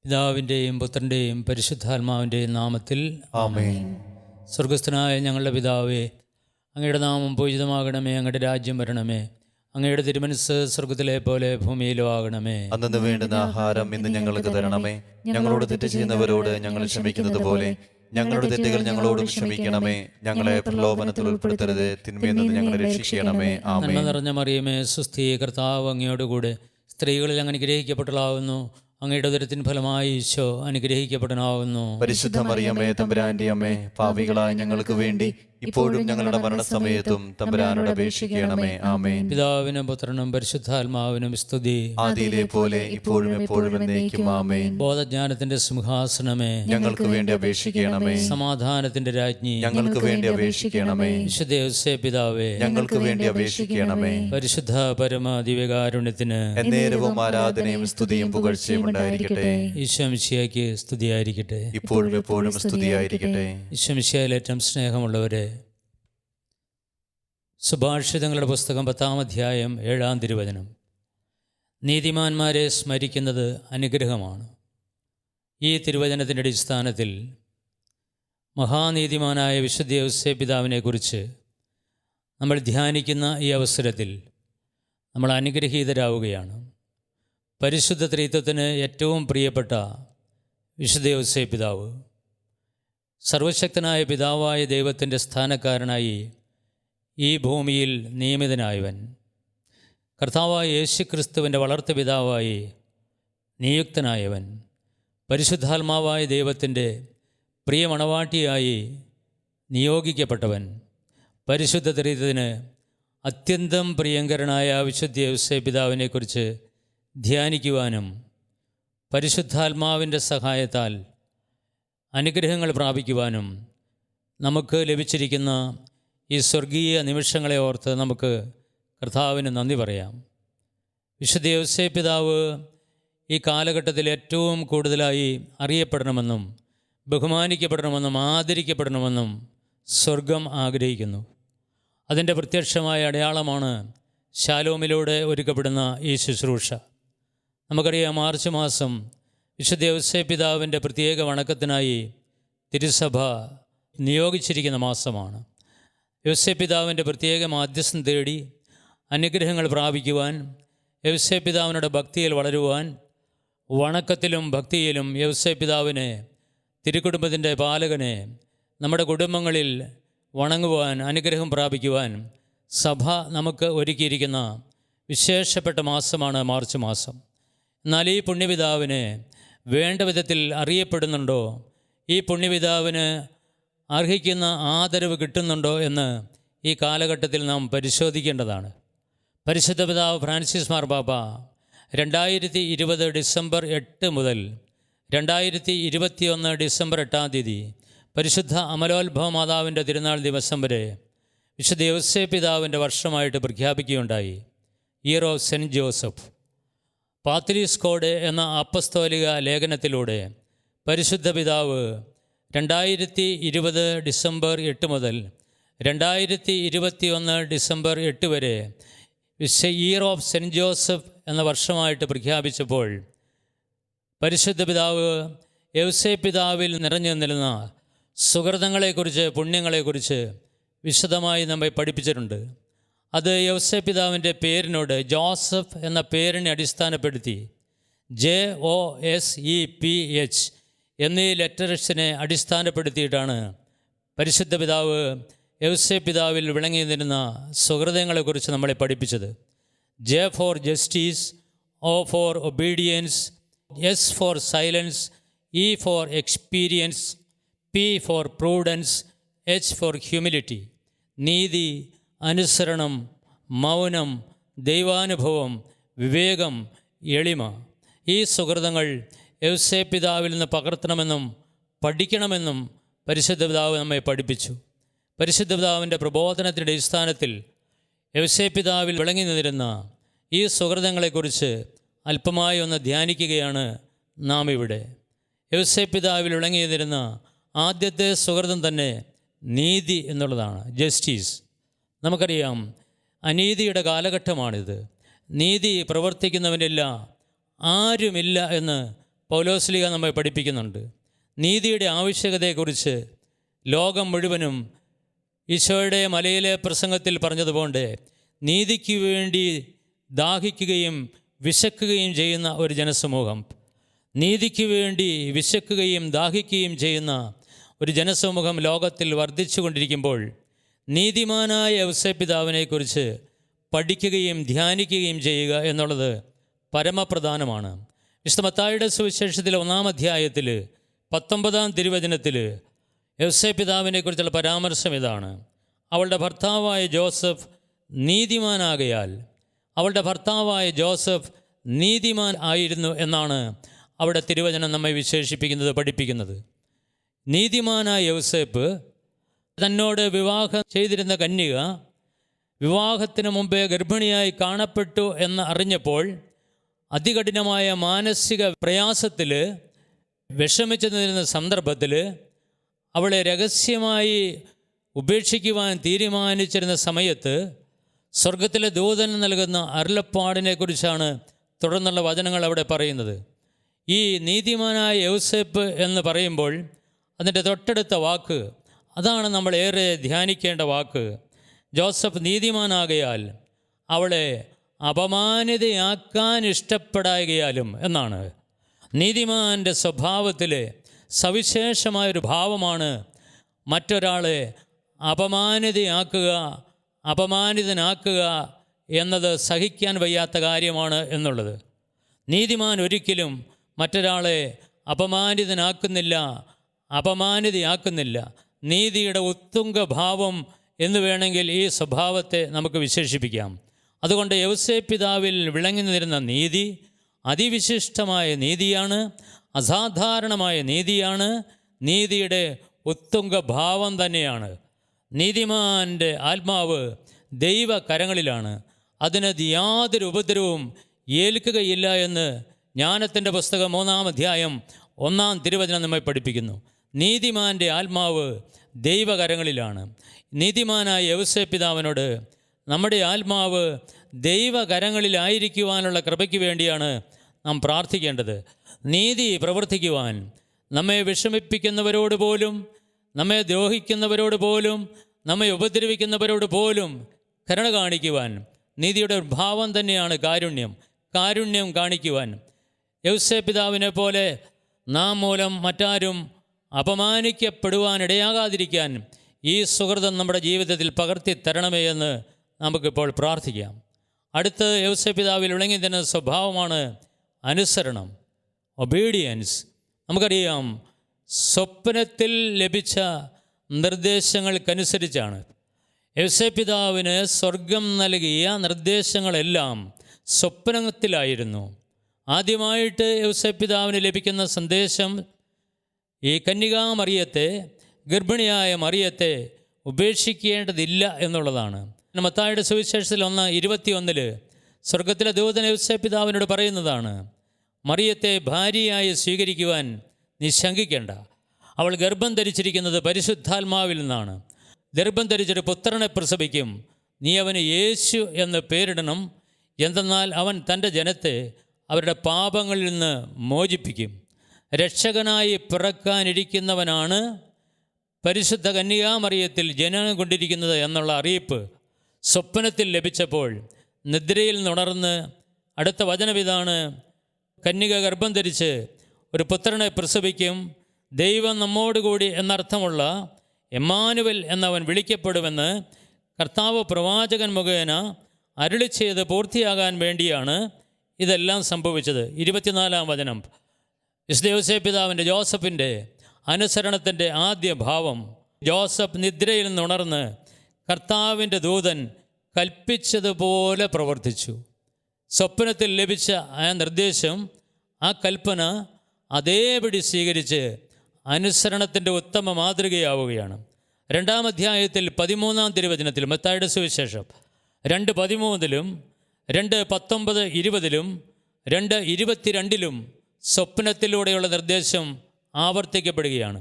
പിതാവിൻ്റെയും പുത്രൻ്റെയും പരിശുദ്ധാത്മാവിൻ്റെയും നാമത്തിൽ ആമേൻ. സ്വർഗസ്ഥനായ ഞങ്ങളുടെ പിതാവേ, അങ്ങയുടെ നാമം പൂജിതമാകണമേ. അങ്ങയുടെ രാജ്യം വരണമേ. അങ്ങയുടെ തിരുമനസ്സ് സ്വർഗത്തിലെ പോലെ ഭൂമിയിലും ആകണമേ. അന്നു വേണ്ടുന്ന ആഹാരം ഇന്ന് ഞങ്ങൾക്ക് തരണമേ. ഞങ്ങളോട് തെറ്റ് ചെയ്യുന്നവരോട് ഞങ്ങൾ ക്ഷമിക്കുന്നത് പോലെ ഞങ്ങളുടെ തെറ്റുകൾ ഞങ്ങളോടും ക്ഷമിക്കണമേ. ഞങ്ങളെ പ്രലോഭനത്തിൽ ഉൾപ്പെടുത്തരുത്, തിന്മയിൽ നിന്ന് ഞങ്ങളെ രക്ഷിക്കണമേ. ആമേൻ. നന്മ നിറഞ്ഞ മറിയമേ, സുസ്ഥി, കർത്താവ് അങ്ങയോടുകൂടെ സ്ത്രീകളിൽ അങ്ങ് അനുഗ്രഹിക്കപ്പെട്ടതാകുന്നു. അങ്ങയുടെ ഉദരത്തിൻ ഫലമായി ഈശോ അനുഗ്രഹിക്കപ്പെടാനാവുന്നു. പരിശുദ്ധ മറിയമേ, തമ്പുരാന്റെ അമ്മേ, പാപികളായ ഞങ്ങൾക്ക് വേണ്ടി ഇപ്പോഴും ഞങ്ങളുടെ മരണസമയത്തും തമ്പുരാനോട് അപേക്ഷിക്കണമേ. ആമേൻ. പിതാവിനും പുത്രനും പരിശുദ്ധാത്മാവിനും സ്തുതി. ആദിയിലെ പോലെ ഇപ്പോഴും എപ്പോഴും എന്നേക്കും. ആമേൻ. ബോധജ്ഞാനത്തിന്റെ സിംഹാസനമേ, ഞങ്ങൾക്ക് വേണ്ടി അപേക്ഷിക്കണമേ. സമാധാനത്തിന്റെ രാജ്ഞി, ഞങ്ങൾക്ക് വേണ്ടി അപേക്ഷിക്കണമേ. വിശുദ്ധ യോസേ പിതാവേ, ഞങ്ങൾക്ക് വേണ്ടി അപേക്ഷിക്കണമേ. പരിശുദ്ധ പരമ ദിവ്യകാരുണ്യത്തിന് എന്നേരവും ആരാധനയും സ്തുതിയും പുകഴ്ചയും ഉണ്ടായിരിക്കട്ടെ. ഈശോ മിശിഹായ്ക്ക് സ്തുതിയായിരിക്കട്ടെ. ഇപ്പോഴും എപ്പോഴും സ്തുതിയായിരിക്കട്ടെ. ഈശോ മിശിഹായിലേറ്റവും സ്നേഹമുള്ളവരെ, സുഭാഷിതങ്ങളുടെ പുസ്തകം 10-ാം അധ്യായം 7-ാം തിരുവചനം: നീതിമാന്മാരെ സ്മരിക്കുന്നത് അനുഗ്രഹമാണ്. ഈ തിരുവചനത്തിൻ്റെ അടിസ്ഥാനത്തിൽ മഹാനീതിമാനായ വിശുദ്ധ യോസേ പിതാവിനെക്കുറിച്ച് നമ്മൾ ധ്യാനിക്കുന്ന ഈ അവസരത്തിൽ നമ്മൾ അനുഗ്രഹീതരാവുകയാണ്. പരിശുദ്ധ ത്രിത്വത്തിന് ഏറ്റവും പ്രിയപ്പെട്ട വിശുദ്ധ യോസേ പിതാവ്, സർവശക്തനായ പിതാവായ ദൈവത്തിൻ്റെ സ്ഥാനക്കാരനായി ഈ ഭൂമിയിൽ നിയമിതനായവൻ, കർത്താവായ യേശുക്രിസ്തുവിൻ്റെ വളർത്തു പിതാവായി നിയുക്തനായവൻ, പരിശുദ്ധാത്മാവായ ദൈവത്തിൻ്റെ പ്രിയ മണവാട്ടിയായി നിയോഗിക്കപ്പെട്ടവൻ, പരിശുദ്ധ ത്രിത്വത്തിന് അത്യന്തം പ്രിയങ്കരനായ വിശുദ്ധ യോസേ പിതാവിനെക്കുറിച്ച് ധ്യാനിക്കുവാനും പരിശുദ്ധാത്മാവിൻ്റെ സഹായത്താൽ അനുഗ്രഹങ്ങൾ പ്രാപിക്കുവാനും നമുക്ക് ലഭിച്ചിരിക്കുന്ന ഈ സ്വർഗീയ നിമിഷങ്ങളെ ഓർത്ത് നമുക്ക് കർത്താവിന് നന്ദി പറയാം. വിശുദ്ധ യോസേ പിതാവ് ഈ കാലഘട്ടത്തിൽ ഏറ്റവും കൂടുതലായി അറിയപ്പെടണമെന്നും ബഹുമാനിക്കപ്പെടണമെന്നും ആദരിക്കപ്പെടണമെന്നും സ്വർഗം ആഗ്രഹിക്കുന്നു. അതിൻ്റെ പ്രത്യക്ഷമായ അടയാളമാണ് ശാലോമിലൂടെ ഒരുക്കപ്പെടുന്ന ഈ ശുശ്രൂഷ. നമുക്കറിയാം, മാർച്ച് മാസം വിശുദ്ധ യോസേ പിതാവിൻ്റെ പ്രത്യേക വണക്കത്തിനായി തിരുസഭ നിയോഗിച്ചിരിക്കുന്ന മാസമാണ്. യോസേ പിതാവിൻ്റെ പ്രത്യേക മാധ്യസ്ഥം തേടി അനുഗ്രഹങ്ങൾ പ്രാപിക്കുവാൻ, യോസേ പിതാവിനുടെ ഭക്തിയിൽ വളരുവാൻ, വണക്കത്തിലും ഭക്തിയിലും യോസേ പിതാവിനെ, തിരുക്കുടുംബത്തിൻ്റെ പാലകനെ, നമ്മുടെ കുടുംബങ്ങളിൽ വണങ്ങുവാൻ, അനുഗ്രഹം പ്രാപിക്കുവാൻ സഭ നമുക്ക് ഒരുക്കിയിരിക്കുന്ന വിശേഷപ്പെട്ട മാസമാണ് മാർച്ച് മാസം. എന്നാൽ ഈ പുണ്യപിതാവിനെ വേണ്ട വിധത്തിൽ അറിയപ്പെടുന്നുണ്ടോ, ഈ പുണ്യപിതാവിന് അർഹിക്കുന്ന ആദരവ് കിട്ടുന്നുണ്ടോ എന്ന് ഈ കാലഘട്ടത്തിൽ നാം പരിശോധിക്കേണ്ടതാണ്. പരിശുദ്ധ പിതാവ് ഫ്രാൻസിസ് മാർപ്പാപ്പ 2020 ഡിസംബർ 8 മുതൽ 2021 ഡിസംബർ 8-ാം തീയതി പരിശുദ്ധ അമലോത്ഭവ മാതാവിൻ്റെ തിരുനാൾ ദിവസം വരെ വിശുദ്ധ യോസേ പിതാവിൻ്റെ വർഷമായിട്ട് പ്രഖ്യാപിക്കുകയുണ്ടായി. Year of saint Joseph. പാത്രീസ് കോഡ് എന്ന അപ്പസ്തോലിക ലേഖനത്തിലൂടെ പരിശുദ്ധ പിതാവ് 2020 ഡിസംബർ 8 മുതൽ 2021 ഡിസംബർ 8 വരെ ഇയർ ഓഫ് സെൻറ്റ് ജോസഫ് എന്ന വർഷമായിട്ട് പ്രഖ്യാപിച്ചപ്പോൾ പരിശുദ്ധ പിതാവ് യോസേ പിതാവിൽ നിറഞ്ഞു നിന്നിരുന്ന സുഹൃതങ്ങളെക്കുറിച്ച്, പുണ്യങ്ങളെക്കുറിച്ച് വിശദമായി നമ്മെ പഠിപ്പിച്ചിട്ടുണ്ട്. അത് യോസേ പിതാവിൻ്റെ പേരിനോട്, ജോസഫ് എന്ന പേരിനെ അടിസ്ഥാനപ്പെടുത്തി JOSEPH എന്നീ ലെറ്റേഴ്സിനെ അടിസ്ഥാനപ്പെടുത്തിയിട്ടാണ് പരിശുദ്ധ പിതാവ് യോസേ പിതാവിൽ വിളങ്ങി നിന്നിരുന്ന സുഹൃതങ്ങളെക്കുറിച്ച് നമ്മളെ പഠിപ്പിച്ചത്. J for justice, O for obedience, S for silence, E for experience, P for prudence, H for humility. നീതി, അനുസരണം, മൗനം, ദൈവാനുഭവം, വിവേകം, എളിമ. ഈ സുഹൃതങ്ങൾ യോസേ പിതാവിൽ നിന്ന് പകർത്തണമെന്നും പഠിക്കണമെന്നും പരിശുദ്ധ പിതാവ് നമ്മെ പഠിപ്പിച്ചു. പരിശുദ്ധ പിതാവിൻ്റെ പ്രബോധനത്തിൻ്റെ അടിസ്ഥാനത്തിൽ യോസേ പിതാവിൽ വിളങ്ങി നിന്നിരുന്ന ഈ സുഹൃതങ്ങളെക്കുറിച്ച് അല്പമായി ഒന്ന് ധ്യാനിക്കുകയാണ് നാം ഇവിടെ. യോസേ പിതാവിൽ വിളങ്ങി നിന്നിരുന്ന ആദ്യത്തെ സുഹൃതം തന്നെ നീതി എന്നുള്ളതാണ്, ജസ്റ്റിസ്. നമുക്കറിയാം, അനീതിയുടെ കാലഘട്ടമാണിത്. നീതി പ്രവർത്തിക്കുന്നവനില്ല, ആരുമില്ല എന്ന് പൗലോസ്ലീഹ നമ്മെ പഠിപ്പിക്കുന്നുണ്ട്. നീതിയുടെ ആവശ്യകതയെക്കുറിച്ച് ലോകം മുഴുവനും ഈശോയുടെ മലയിലെ പ്രസംഗത്തിൽ പറഞ്ഞതുപോലെ നീതിക്ക് വേണ്ടി ദാഹിക്കുകയും വിശക്കുകയും ചെയ്യുന്ന ഒരു ജനസമൂഹം, നീതിക്ക് വേണ്ടി വിശക്കുകയും ദാഹിക്കുകയും ചെയ്യുന്ന ഒരു ജനസമൂഹം ലോകത്തിൽ വർദ്ധിച്ചു കൊണ്ടിരിക്കുമ്പോൾ നീതിമാനായ യൗസേപ്പിതാവിനെക്കുറിച്ച് പഠിക്കുകയും ധ്യാനിക്കുകയും ചെയ്യുക എന്നുള്ളത് പരമപ്രധാനമാണ്. വിശുദ്ധ മത്തായിയുടെ സുവിശേഷത്തിലെ 1-ാം അധ്യായത്തിൽ 19-ാം തിരുവചനത്തിൽ യൗസേപ്പിതാവിനെക്കുറിച്ചുള്ള പരാമർശം ഇതാണ്: അവളുടെ ഭർത്താവായ ജോസഫ് നീതിമാനാകയാൽ. അവളുടെ ഭർത്താവായ ജോസഫ് നീതിമാൻ ആയിരുന്നു എന്നാണ് അവിടെ തിരുവചനം നമ്മെ വിശേഷിപ്പിക്കുന്നത്, പഠിപ്പിക്കുന്നത്. നീതിമാനായ യൗസേപ്പ് തന്നോട് വിവാഹം ചെയ്തിരുന്ന കന്യക വിവാഹത്തിന് മുമ്പേ ഗർഭിണിയായി കാണപ്പെട്ടു എന്ന് അറിഞ്ഞപ്പോൾ അതികഠിനമായ മാനസിക പ്രയാസത്തിൽ വിഷമിച്ചു നിന്നിരുന്ന സന്ദർഭത്തിൽ അവളെ രഹസ്യമായി ഉപേക്ഷിക്കുവാൻ തീരുമാനിച്ചിരുന്ന സമയത്ത് സ്വർഗത്തിലെ ദൂതൻ നൽകുന്ന അരുളപ്പാടിനെക്കുറിച്ചാണ് തുടർന്നുള്ള വചനങ്ങൾ അവിടെ പറയുന്നത്. ഈ നീതിമാനായ യൗസേപ്പ് എന്ന് പറയുമ്പോൾ അതിൻ്റെ തൊട്ടടുത്ത വാക്ക്, അതാണ് നമ്മൾ ഏറെ ധ്യാനിക്കേണ്ട വാക്ക്. ജോസഫ് നീതിമാനാകയാൽ അവളെ അപമാനിതയാക്കാൻ ഇഷ്ടപ്പെടായകയാലും എന്നാണ്. നീതിമാൻ്റെ സ്വഭാവത്തിലെ സവിശേഷമായൊരു ഭാവമാണ് മറ്റൊരാളെ അപമാനിതനാക്കുക എന്നത് സഹിക്കാൻ വയ്യാത്ത കാര്യമാണ് എന്നുള്ളത്. നീതിമാൻ ഒരിക്കലും മറ്റൊരാളെ അപമാനിതയാക്കുന്നില്ല. നീതിയുടെ ഉത്തുംഗഭാവം എന്ന് വേണമെങ്കിൽ ഈ സ്വഭാവത്തെ നമുക്ക് വിശേഷിപ്പിക്കാം. അതുകൊണ്ട് യൗസേപ്പിതാവിൽ വിളങ്ങി നിന്നിരുന്ന നീതി അതിവിശിഷ്ടമായ നീതിയാണ്, അസാധാരണമായ നീതിയാണ്, നീതിയുടെ ഉത്തുംഗഭാവം തന്നെയാണ്. നീതിമാൻ്റെ ആത്മാവ് ദൈവകരങ്ങളിലാണ്, അതിന് യാതൊരു ഉപദ്രവവും ഏൽക്കുകയില്ല എന്ന് ജ്ഞാനത്തിൻ്റെ പുസ്തകം 3-ാം അധ്യായം 1-ാം തിരുവചനം നമ്മെ പഠിപ്പിക്കുന്നു. നീതിമാൻ്റെ ആത്മാവ് ദൈവകരങ്ങളിലാണ്. നീതിമാനായ യൗസേപ്പിതാവിനോട് നമ്മുടെ ആത്മാവ് ദൈവകരങ്ങളിലായിരിക്കുവാനുള്ള കൃപയ്ക്ക് വേണ്ടിയാണ് നാം പ്രാർത്ഥിക്കേണ്ടത്. നീതി പ്രവർത്തിക്കുവാൻ നമ്മെ വിഷമിപ്പിക്കുന്നവരോട് പോലും, നമ്മെ ദ്രോഹിക്കുന്നവരോട് പോലും, നമ്മെ ഉപദ്രവിക്കുന്നവരോട് പോലും കരുണ കാണിക്കുവാൻ നീതിയുടെ ഭാവം തന്നെയാണ് കാരുണ്യം കാണിക്കുവാൻ. യൗസേപ്പിതാവിനെ പോലെ നാം മൂലം മറ്റാരും അപമാനിക്കപ്പെടുവാനിടയാകാതിരിക്കാൻ ഈ സുഹൃതം നമ്മുടെ ജീവിതത്തിൽ പകർത്തി തരണമേ എന്ന് നമുക്കിപ്പോൾ പ്രാർത്ഥിക്കാം. അടുത്ത് യൗസേപ്പിതാവിൽ വിളങ്ങി തന്നെ സ്വഭാവമാണ് അനുസരണം, ഒബീഡിയൻസ്. നമുക്കറിയാം, സ്വപ്നത്തിൽ ലഭിച്ച നിർദ്ദേശങ്ങൾക്കനുസരിച്ചാണ്. യൗസേപ്പിതാവിന് സ്വർഗം നൽകിയ നിർദ്ദേശങ്ങളെല്ലാം സ്വപ്നത്തിലായിരുന്നു. ആദ്യമായിട്ട് യൗസേപ്പിതാവിന് ലഭിക്കുന്ന സന്ദേശം ഈ കന്യകാമറിയത്തെ, ഗർഭിണിയായ മറിയത്തെ ഉപേക്ഷിക്കേണ്ടതില്ല എന്നുള്ളതാണ്. മത്തായിയുടെ സുവിശേഷത്തിൽ 1:21 സ്വർഗത്തിലെ ദൂതൻ യൗസേപ്പിതാവിനോട് പറയുന്നതാണ്: മറിയത്തെ ഭാര്യയായി സ്വീകരിക്കുവാൻ നീ ശങ്കിക്കേണ്ട. അവൾ ഗർഭം ധരിച്ചിരിക്കുന്നത് പരിശുദ്ധാത്മാവിൽ നിന്നാണ്. ഗർഭം ധരിച്ചൊരു പുത്രനെ പ്രസവിക്കും. നീ അവന് യേശു എന്ന് പേരിടണം. എന്തെന്നാൽ അവൻ തൻ്റെ ജനത്തെ അവരുടെ പാപങ്ങളിൽ നിന്ന് മോചിപ്പിക്കും. രക്ഷകനായി പിറക്കാനിരിക്കുന്നവനാണ് പരിശുദ്ധ കന്യകാമറിയത്തിൽ ജനനം കൊണ്ടിരിക്കുന്നത് എന്നുള്ള അറിയിപ്പ് സ്വപ്നത്തിൽ ലഭിച്ചപ്പോൾ നിദ്രയിൽ നിന്നുണർന്ന് അടുത്ത വചനമിതാണ്: കന്യക ഗർഭം ധരിച്ച് ഒരു പുത്രനെ പ്രസവിക്കും, ദൈവം നമ്മോടുകൂടി എന്നർത്ഥമുള്ള എമ്മാനുവൽ എന്നവൻ വിളിക്കപ്പെടുമെന്ന് കർത്താവ് പ്രവാചകൻ മുഖേന അരുളി ചെയ്ത് പൂർത്തിയാകാൻ വേണ്ടിയാണ് ഇതെല്ലാം സംഭവിച്ചത്. 24-ാം വചനം. വിശുദ്ധ യൗസേപ്പിതാവിൻ്റെ ജോസഫിൻ്റെ അനുസരണത്തിൻ്റെ ആദ്യ ഭാവം. ജോസഫ് നിദ്രയിൽ നിന്നുണർന്ന് കർത്താവിൻ്റെ ദൂതൻ കൽപ്പിച്ചതുപോലെ പ്രവർത്തിച്ചു. സ്വപ്നത്തിൽ ലഭിച്ച ആ നിർദ്ദേശം, ആ കൽപ്പന അതേപടി സ്വീകരിച്ച് അനുസരണത്തിൻ്റെ ഉത്തമ മാതൃകയാവുകയാണ്. 2-ാം അധ്യായത്തിൽ 13-ാം തിരുവചനത്തിൽ മത്തായിയുടെ സുവിശേഷം 2:13, 2:19, 20, 2:22 സ്വപ്നത്തിലൂടെയുള്ള നിർദ്ദേശം ആവർത്തിക്കപ്പെടുകയാണ്.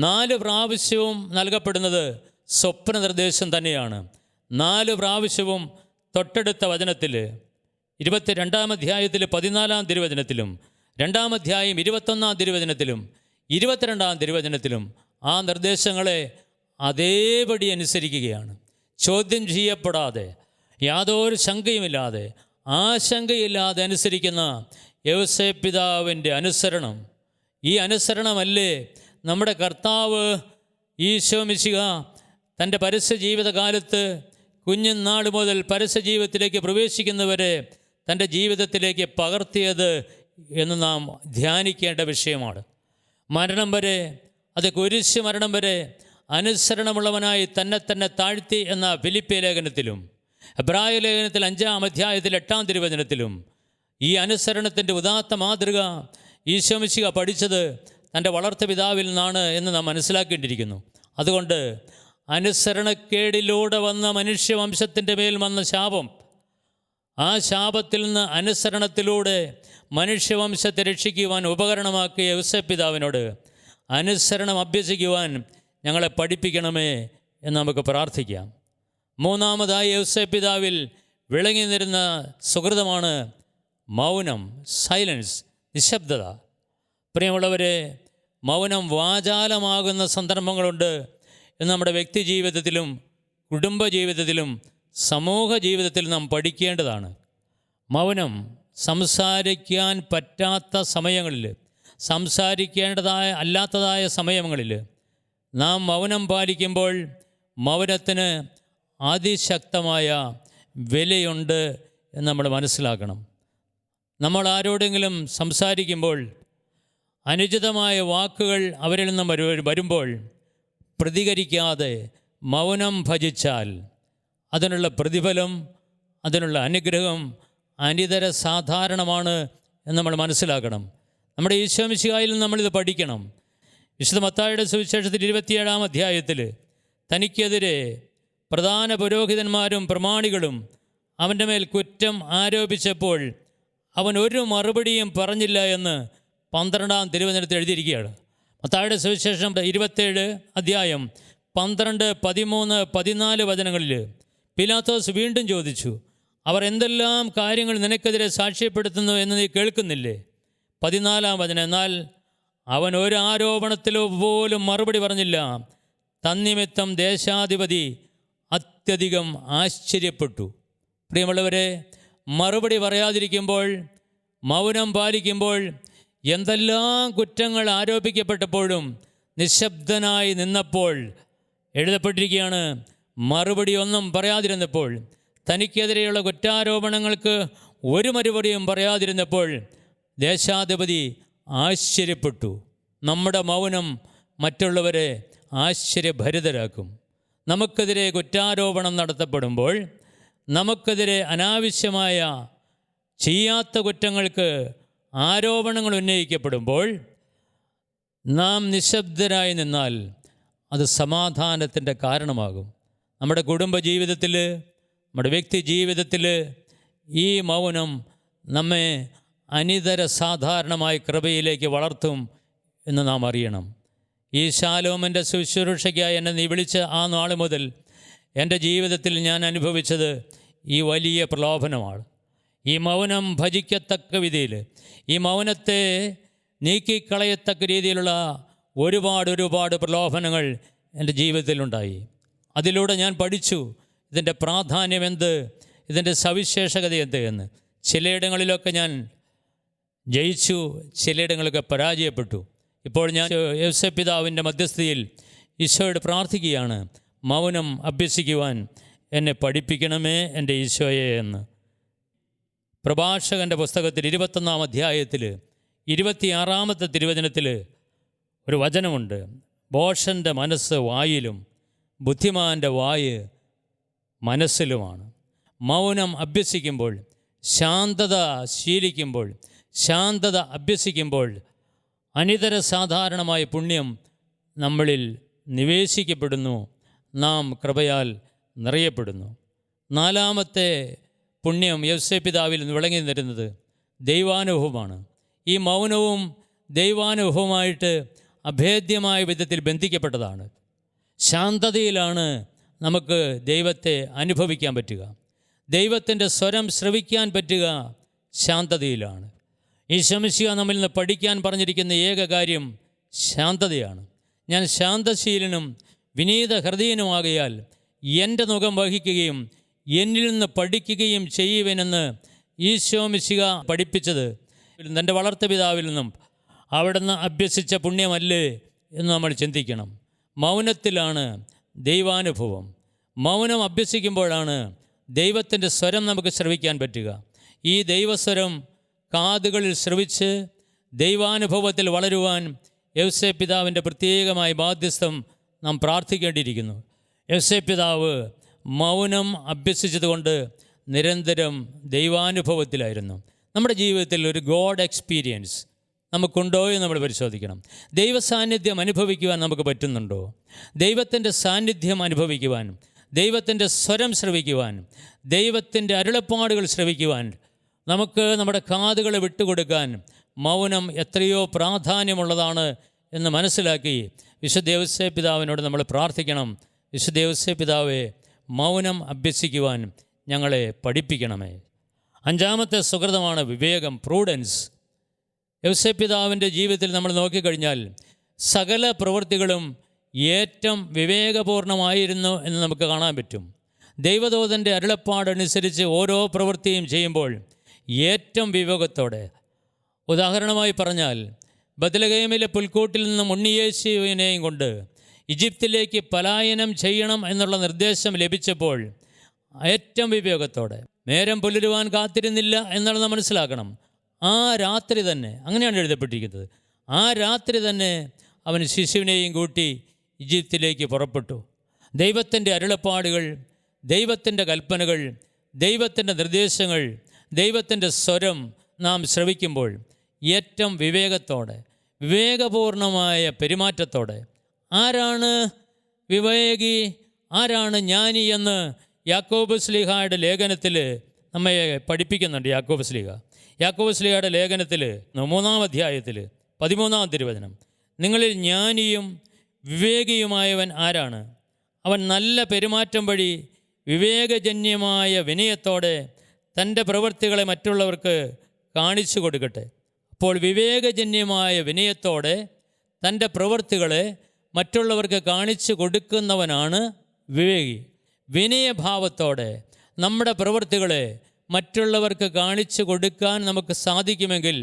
4 പ്രാവശ്യവും നൽകപ്പെടുന്നത് സ്വപ്ന നിർദ്ദേശം തന്നെയാണ്. 4 പ്രാവശ്യവും തൊട്ടടുത്ത വചനത്തിൽ 22-ാം അധ്യായത്തിൽ 14-ാം തിരുവചനത്തിലും 2-ാം അധ്യായം 21-ാം തിരുവചനത്തിലും 22-ാം തിരുവചനത്തിലും ആ നിർദ്ദേശങ്ങളെ അതേപടി അനുസരിക്കുകയാണ്. ചോദ്യം ചെയ്യപ്പെടാതെ, യാതൊരു ശങ്കയുമില്ലാതെ, ആശങ്കയില്ലാതെ അനുസരിക്കുന്ന യൗസേപ്പ് പിതാവിൻ്റെ അനുസരണം, ഈ അനുസരണമല്ലേ നമ്മുടെ കർത്താവ് ഈശോ മിശിഹ തൻ്റെ പരസ്യ ജീവിതകാലത്ത് കുഞ്ഞുനാൾ മുതൽ പരസ്യ ജീവിതത്തിലേക്ക് പ്രവേശിക്കുന്നവരെ തൻ്റെ ജീവിതത്തിലേക്ക് പകർത്തിയത് എന്ന് നാം ധ്യാനിക്കേണ്ട വിഷയമാണ്. മരണം വരെ, അത് കുരിശ് മരണം വരെ അനുസരണമുള്ളവനായി തന്നെ താഴ്ത്തി എന്ന ഫിലിപ്പിയ ലേഖനത്തിലും എബ്രായ ലേഖനത്തിൽ 5-ാം അധ്യായത്തിൽ 8-ാം തിരുവചനത്തിലും ഈ അനുസരണത്തിൻ്റെ ഉദാത്ത മാതൃക ഈശോ മിശിഹ പഠിച്ചത് തൻ്റെ വളർത്ത പിതാവിൽ നിന്നാണ് എന്ന് നാം മനസ്സിലാക്കേണ്ടിയിരിക്കുന്നു. അതുകൊണ്ട് അനുസരണക്കേടിലൂടെ വന്ന മനുഷ്യവംശത്തിൻ്റെ മേൽ വന്ന ശാപം, ആ ശാപത്തിൽ നിന്ന് അനുസരണത്തിലൂടെ മനുഷ്യവംശത്തെ രക്ഷിക്കുവാൻ ഉപകരണമാക്കിയ യൗസേപ്പ് പിതാവിനോട് അനുസരണം അഭ്യസിക്കുവാൻ ഞങ്ങളെ പഠിപ്പിക്കണമേ എന്ന് നമുക്ക് പ്രാർത്ഥിക്കാം. മൂന്നാമതായി യൗസേപ്പ് പിതാവിൽ വിളങ്ങി നിന്നിരുന്ന സുഹൃതമാണ് മൗനം, സൈലൻസ്, നിശബ്ദത. പ്രിയമുള്ളവരെ, മൗനം വാചാലമാകുന്ന സന്ദർഭങ്ങളുണ്ട് എന്ന് നമ്മുടെ വ്യക്തി ജീവിതത്തിലും കുടുംബജീവിതത്തിലും സമൂഹ ജീവിതത്തിലും നാം പഠിക്കേണ്ടതാണ്. മൗനം സംസാരിക്കാൻ പറ്റാത്ത സമയങ്ങളിൽ, അല്ലാത്തതായ സമയങ്ങളിൽ നാം മൗനം പാലിക്കുമ്പോൾ മൗനത്തിന് അതിശക്തമായ വിലയുണ്ട് എന്ന് നമ്മൾ മനസ്സിലാക്കണം. നമ്മൾ ആരോടെങ്കിലും സംസാരിക്കുമ്പോൾ അനുചിതമായ വാക്കുകൾ അവരിൽ നിന്നും വരുമ്പോൾ പ്രതികരിക്കാതെ മൗനം ഭജിച്ചാൽ അതിനുള്ള പ്രതിഫലം, അതിനുള്ള അനുഗ്രഹം അനിതര സാധാരണമാണ് എന്ന് നമ്മൾ മനസ്സിലാക്കണം. നമ്മുടെ ഈശോ മിശിഹായിൽ നിന്ന് നമ്മളിത് പഠിക്കണം. വിശുദ്ധ മത്തായിയുടെ സുവിശേഷത്തിൽ 27-ാം അധ്യായത്തിൽ തനിക്കെതിരെ പ്രധാന പുരോഹിതന്മാരും പ്രമാണികളും അവൻ്റെ മേൽ കുറ്റം ആരോപിച്ചപ്പോൾ അവൻ ഒരു മറുപടിയും പറഞ്ഞില്ല എന്ന് 12-ാം തിരുവചനത്തിൽ എഴുതിയിരിക്കുകയാണ്. മത്തായിയുടെ സുവിശേഷം 27 അധ്യായം 12, 13, 14 വചനങ്ങളിൽ പീലാത്തോസ് വീണ്ടും ചോദിച്ചു, അവർ എന്തെല്ലാം കാര്യങ്ങൾ നിനക്കെതിരെ സാക്ഷ്യപ്പെടുത്തുന്നു എന്ന് നീ കേൾക്കുന്നില്ലേ? 14-ാം വചനം, എന്നാൽ അവൻ ഒരു ആരോപണത്തിലോ പോലും മറുപടി പറഞ്ഞില്ല. തന്നിമിത്തം ദേശാധിപതി അത്യധികം ആശ്ചര്യപ്പെട്ടു. പ്രിയമുള്ളവരെ, മറുപടി പറയാതിരിക്കുമ്പോൾ, മൗനം പാലിക്കുമ്പോൾ, എന്തെല്ലാം കുറ്റങ്ങൾ ആരോപിക്കപ്പെട്ടപ്പോഴും നിശബ്ദനായി നിന്നപ്പോൾ എഴുതപ്പെട്ടിരിക്കുകയാണ്, മറുപടി ഒന്നും പറയാതിരുന്നപ്പോൾ, തനിക്കെതിരെയുള്ള കുറ്റാരോപണങ്ങൾക്ക് ഒരു മറുപടിയും പറയാതിരുന്നപ്പോൾ ദേശാധിപതി ആശ്ചര്യപ്പെട്ടു. നമ്മുടെ മൗനം മറ്റുള്ളവരെ ആശ്ചര്യഭരിതരാക്കും. നമുക്കെതിരെ കുറ്റാരോപണം നടത്തപ്പെടുമ്പോൾ, നമുക്കെതിരെ അനാവശ്യമായ ചെയ്യാത്ത കുറ്റങ്ങൾക്ക് ആരോപണങ്ങൾ ഉന്നയിക്കപ്പെടുമ്പോൾ നാം നിശബ്ദരായി നിന്നാൽ അത് സമാധാനത്തിൻ്റെ കാരണമാകും. നമ്മുടെ കുടുംബജീവിതത്തിൽ, നമ്മുടെ വ്യക്തി ജീവിതത്തിൽ ഈ മൗനം നമ്മെ അനിതര സാധാരണമായ കൃപയിലേക്ക് വളർത്തും എന്ന് നാം അറിയണം. ഈ ശാലോമിൻ്റെ ശുശ്രൂഷയ്ക്കായി എന്നെ നീ വിളിച്ച ആ നാൾ മുതൽ എൻ്റെ ജീവിതത്തിൽ ഞാൻ അനുഭവിച്ചത് ഈ വലിയ പ്രലോഭനമാണ്. ഈ മൗനം ഭജിക്കത്തക്ക വിധയിൽ, ഈ മൗനത്തെ നീക്കിക്കളയത്തക്ക രീതിയിലുള്ള ഒരുപാട് പ്രലോഭനങ്ങൾ എൻ്റെ ജീവിതത്തിലുണ്ടായി. അതിലൂടെ ഞാൻ പഠിച്ചു ഇതിൻ്റെ പ്രാധാന്യം എന്ത്, ഇതിൻ്റെ സവിശേഷത എന്ത് എന്ന്. ചിലയിടങ്ങളിലൊക്കെ ഞാൻ ജയിച്ചു, ചിലയിടങ്ങളൊക്കെ പരാജയപ്പെട്ടു. ഇപ്പോൾ ഞാൻ യൗസേപ്പ് പിതാവിൻ്റെ മധ്യസ്ഥതയിൽ ഈശോയോട് പ്രാർത്ഥിക്കുകയാണ്, മൗനം അഭ്യസിക്കുവാൻ എന്നെ പഠിപ്പിക്കണമേ എൻ്റെ ഈശോയെ എന്ന്. പ്രഭാഷകൻ്റെ പുസ്തകത്തിൽ 21-ാം അധ്യായത്തിൽ 26-ാമത്തെ തിരുവചനത്തിൽ ഒരു വചനമുണ്ട്, ഭോഷൻ്റെ മനസ്സ് വായിലും ബുദ്ധിമാൻ്റെ വായ് മനസ്സിലുമാണ്. മൗനം അഭ്യസിക്കുമ്പോൾ, ശാന്തത ശീലിക്കുമ്പോൾ, ശാന്തത അഭ്യസിക്കുമ്പോൾ അനിതര സാധാരണമായ പുണ്യം നമ്മളിൽ നിവേശിക്കപ്പെടുന്നു, നാം കൃപയാൽ നിറയപ്പെടുന്നു. 4-ാമത്തെ പുണ്യം യൗസേപ്പ് പിതാവിൽ നിന്ന് വിളങ്ങി നിരുന്നത് ദൈവാനുഭവമാണ്. ഈ മൗനവും ദൈവാനുഭവമായിട്ട് അഭേദ്യമായ വിധത്തിൽ ബന്ധിക്കപ്പെട്ടതാണ്. ശാന്തതയിലാണ് നമുക്ക് ദൈവത്തെ അനുഭവിക്കാൻ പറ്റുക, ദൈവത്തിൻ്റെ സ്വരം ശ്രവിക്കാൻ പറ്റുക ശാന്തതയിലാണ്. ഈശോ മിശിഹ നമ്മിൽ നിന്ന് പഠിക്കാൻ പറഞ്ഞിരിക്കുന്ന ഏക കാര്യം ശാന്തതയാണ്. ഞാൻ ശാന്തശീലനും വിനീത ഹൃദയനുമാകയാൽ എൻ്റെ മുഖം വഹിക്കുകയും എന്നിൽ നിന്ന് പഠിക്കുകയും ചെയ്യുവനെന്ന് ഈശോ മിശിഹ പഠിപ്പിച്ചത് തൻ്റെ വളർത്തുപിതാവിൽ നിന്നും അവിടുന്ന് അഭ്യസിച്ച പുണ്യമല്ലേ എന്ന് നമ്മൾ ചിന്തിക്കണം. മൗനത്തിലാണ് ദൈവാനുഭവം. മൗനം അഭ്യസിക്കുമ്പോഴാണ് ദൈവത്തിൻ്റെ സ്വരം നമുക്ക് ശ്രവിക്കാൻ പറ്റുക. ഈ ദൈവസ്വരം കാതുകളിൽ ശ്രവിച്ച് ദൈവാനുഭവത്തിൽ വളരുവാൻ യൗസേപ്പ് പിതാവിൻ്റെ പ്രത്യേകമായ ബാധ്യസ്ഥം നാം പ്രാർത്ഥിക്കേണ്ടിയിരിക്കുന്നു. യൗസേപ്പ് പിതാവ് മൗനം അഭ്യസിച്ചതുകൊണ്ട് നിരന്തരം ദൈവാനുഭവത്തിലായിരുന്നു. നമ്മുടെ ജീവിതത്തിൽ ഒരു ഗോഡ് എക്സ്പീരിയൻസ് നമുക്കുണ്ടോ എന്ന് നമ്മൾ പരിശോധിക്കണം. ദൈവസാന്നിധ്യം അനുഭവിക്കുവാൻ നമുക്ക് പറ്റുന്നുണ്ടോ? ദൈവത്തിൻ്റെ സാന്നിധ്യം അനുഭവിക്കുവാൻ, ദൈവത്തിൻ്റെ സ്വരം ശ്രവിക്കുവാൻ, ദൈവത്തിൻ്റെ അരുളപ്പാടുകൾ ശ്രവിക്കുവാൻ നമുക്ക് നമ്മുടെ കാതുകളെ വിട്ടുകൊടുക്കാൻ മൗനം എത്രയോ പ്രാധാന്യമുള്ളതാണ് എന്ന് മനസ്സിലാക്കി വിശുദ്ധ യൗസേപ്പ് പിതാവിനോട് നമ്മൾ പ്രാർത്ഥിക്കണം. വിശുദ്ധ യൗസേപ്പ് പിതാവേ, മൗനം അഭ്യസിക്കുവാൻ ഞങ്ങളെ പഠിപ്പിക്കണമേ. അഞ്ചാമത്തെ സുകൃതമാണ് വിവേകം, പ്രൂഡൻസ്. യൗസേപ്പ് പിതാവിൻ്റെ ജീവിതത്തിൽ നമ്മൾ നോക്കിക്കഴിഞ്ഞാൽ സകല പ്രവൃത്തികളും ഏറ്റവും വിവേകപൂർണമായിരുന്നു എന്ന് നമുക്ക് കാണാൻ പറ്റും. ദൈവദൂതൻ്റെ അരുളപ്പാടനുസരിച്ച് ഓരോ പ്രവൃത്തിയും ചെയ്യുമ്പോൾ ഏറ്റവും വിവേകത്തോടെ. ഉദാഹരണമായി പറഞ്ഞാൽ, ബത്ലഹേമിലെ പുൽക്കൂട്ടിൽ നിന്നും ഉണ്ണിയേശുവിനെയും കൊണ്ട് ഈജിപ്തിലേക്ക് പലായനം ചെയ്യണം എന്നുള്ള നിർദ്ദേശം ലഭിച്ചപ്പോൾ ഏറ്റവും വിവേകത്തോടെ, നേരം പുലരുവാൻ കാത്തിരുന്നില്ല എന്നുള്ളത് മനസ്സിലാക്കണം. ആ രാത്രി തന്നെ, അങ്ങനെയാണ് എഴുതപ്പെട്ടിരിക്കുന്നത്, ആ രാത്രി തന്നെ അവൻ ശിശുവിനെയും കൂട്ടി ഈജിപ്തിലേക്ക് പുറപ്പെട്ടു. ദൈവത്തിൻ്റെ അരുളപ്പാടുകൾ, ദൈവത്തിൻ്റെ കൽപ്പനകൾ, ദൈവത്തിൻ്റെ നിർദ്ദേശങ്ങൾ, ദൈവത്തിൻ്റെ സ്വരം നാം ശ്രവിക്കുമ്പോൾ ഏറ്റവും വിവേകത്തോടെ, വിവേകപൂർണമായ പെരുമാറ്റത്തോടെ. ആരാണ് വിവേകി, ആരാണ് ജ്ഞാനി എന്ന് യാക്കോബ് ശ്ലീഹായുടെ ലേഖനത്തിൽ നമ്മെ പഠിപ്പിക്കുന്നുണ്ട്. യാക്കോബ് ശ്ലീഹയുടെ ലേഖനത്തിൽ 3-ാം അധ്യായത്തിൽ 13-ാം തിരുവചനം, നിങ്ങളിൽ ജ്ഞാനിയും വിവേകിയുമായവൻ ആരാണ്? അവൻ നല്ല പെരുമാറ്റം വഴി വിവേകജന്യമായ വിനയത്തോടെ തൻ്റെ പ്രവൃത്തികളെ മറ്റുള്ളവർക്ക് കാണിച്ചു കൊടുക്കട്ടെ. അപ്പോൾ വിവേകജന്യമായ വിനയത്തോടെ തൻ്റെ പ്രവൃത്തികളെ മറ്റുള്ളവർക്ക് കാണിച്ചു കൊടുക്കുന്നവനാണ് വിവേകി. വിനയഭാവത്തോടെ നമ്മുടെ പ്രവൃത്തികളെ മറ്റുള്ളവർക്ക് കാണിച്ചു കൊടുക്കാൻ നമുക്ക് സാധിക്കുമെങ്കിൽ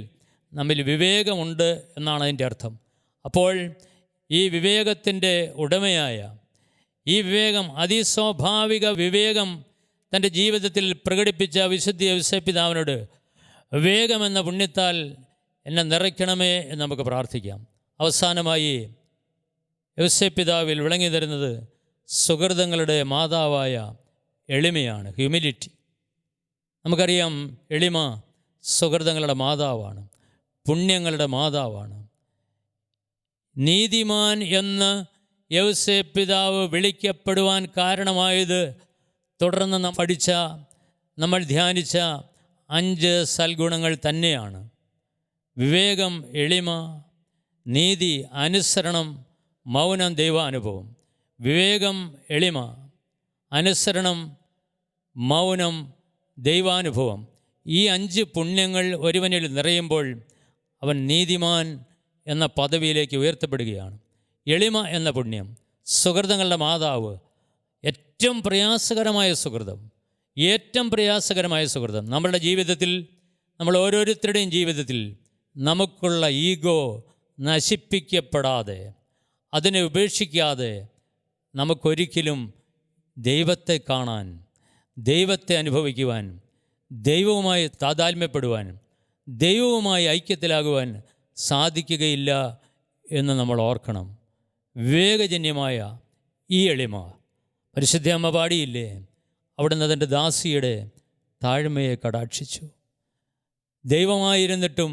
നമ്മിൽ വിവേകമുണ്ട് എന്നാണ് അതിൻ്റെ അർത്ഥം. അപ്പോൾ ഈ വിവേകത്തിൻ്റെ ഉടമയായ, ഈ വിവേകം, അതിസ്വാഭാവിക വിവേകം തൻ്റെ ജീവിതത്തിൽ പ്രകടിപ്പിച്ച വിശുദ്ധ യൗസേപ്പ് പിതാവിനോട് വിവേകമെന്ന പുണ്യത്താൽ എന്നെ നിറയ്ക്കണമേ എന്ന് നമുക്ക് പ്രാർത്ഥിക്കാം. അവസാനമായി യൗസേപ്പ് പിതാവിൽ വിളങ്ങി തരുന്നത് സുഹൃതങ്ങളുടെ മാതാവായ എളിമയാണ്, ഹ്യൂമിലിറ്റി. നമുക്കറിയാം, എളിമ സുഹൃതങ്ങളുടെ മാതാവാണ്, പുണ്യങ്ങളുടെ മാതാവാണ്. നീതിമാൻ എന്ന് യൗസേപ്പ് പിതാവ് വിളിക്കപ്പെടുവാൻ കാരണമായത് തുടർന്ന് നാം പഠിച്ച, നമ്മൾ ധ്യാനിച്ച 5 സൽഗുണങ്ങൾ തന്നെയാണ്. വിവേകം, എളിമ, നീതി, അനുസരണം, മൗനം, ദൈവാനുഭവം. വിവേകം, എളിമ, അനുസരണം, മൗനം, ദൈവാനുഭവം. ഈ 5 പുണ്യങ്ങൾ ഒരുവനിൽ നിറയുമ്പോൾ അവൻ നീതിമാൻ എന്ന പദവിയിലേക്ക് ഉയർത്തപ്പെടുകയാണ്. എളിമ എന്ന പുണ്യം, സുഹൃതങ്ങളുടെ മാതാവ്, ഏറ്റവും പ്രയാസകരമായ സുഹൃതം, ഏറ്റവും പ്രയാസകരമായ സുഹൃതം. നമ്മളുടെ ജീവിതത്തിൽ, നമ്മൾ ഓരോരുത്തരുടെയും ജീവിതത്തിൽ നമുക്കുള്ള ഈഗോ നശിപ്പിക്കപ്പെടാതെ, അതിനെ ഉപേക്ഷിക്കാതെ നമുക്കൊരിക്കലും ദൈവത്തെ കാണാൻ, ദൈവത്തെ അനുഭവിക്കുവാൻ, ദൈവവുമായി താതാത്മ്യപ്പെടുവാൻ, ദൈവവുമായി ഐക്യത്തിലാകുവാൻ സാധിക്കുകയില്ല എന്ന് നമ്മൾ ഓർക്കണം. വിവേകജന്യമായ ഈ എളിമ പരിശുദ്ധ അമ്മ പാടിയില്ലേ? അവിടുന്ന് തൻ്റെ ദാസിയുടെ താഴ്മയെ കടാക്ഷിച്ചു. ദൈവമായിരുന്നിട്ടും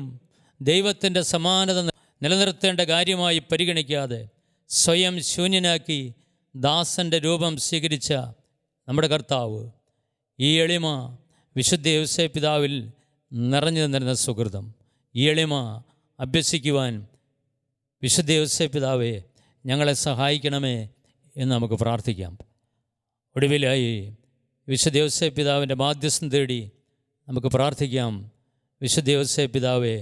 ദൈവത്തിൻ്റെ സമാനത നിലനിർത്തേണ്ട കാര്യമായി പരിഗണിക്കാതെ സ്വയം ശൂന്യനാക്കി ദാസൻ്റെ രൂപം സ്വീകരിച്ച നമ്മുടെ കർത്താവ്, ഈ എളിമ വിശുദ്ധ യൗസേപ്പ് പിതാവിൽ നിറഞ്ഞു നിന്നിരുന്ന സുഹൃതം. ഈ എളിമ അഭ്യസിക്കുവാൻ വിശുദ്ധ യൗസേപ്പ് പിതാവേ ഞങ്ങളെ സഹായിക്കണമേ എന്ന് നമുക്ക് പ്രാർത്ഥിക്കാം. ഒടുവിലായി വിശുദ്ധ യൗസേപ്പ് പിതാവിൻ്റെ മാധ്യസ്ഥം തേടി നമുക്ക് പ്രാർത്ഥിക്കാം. വിശുദ്ധ യൗസേപ്പ് പിതാവേ,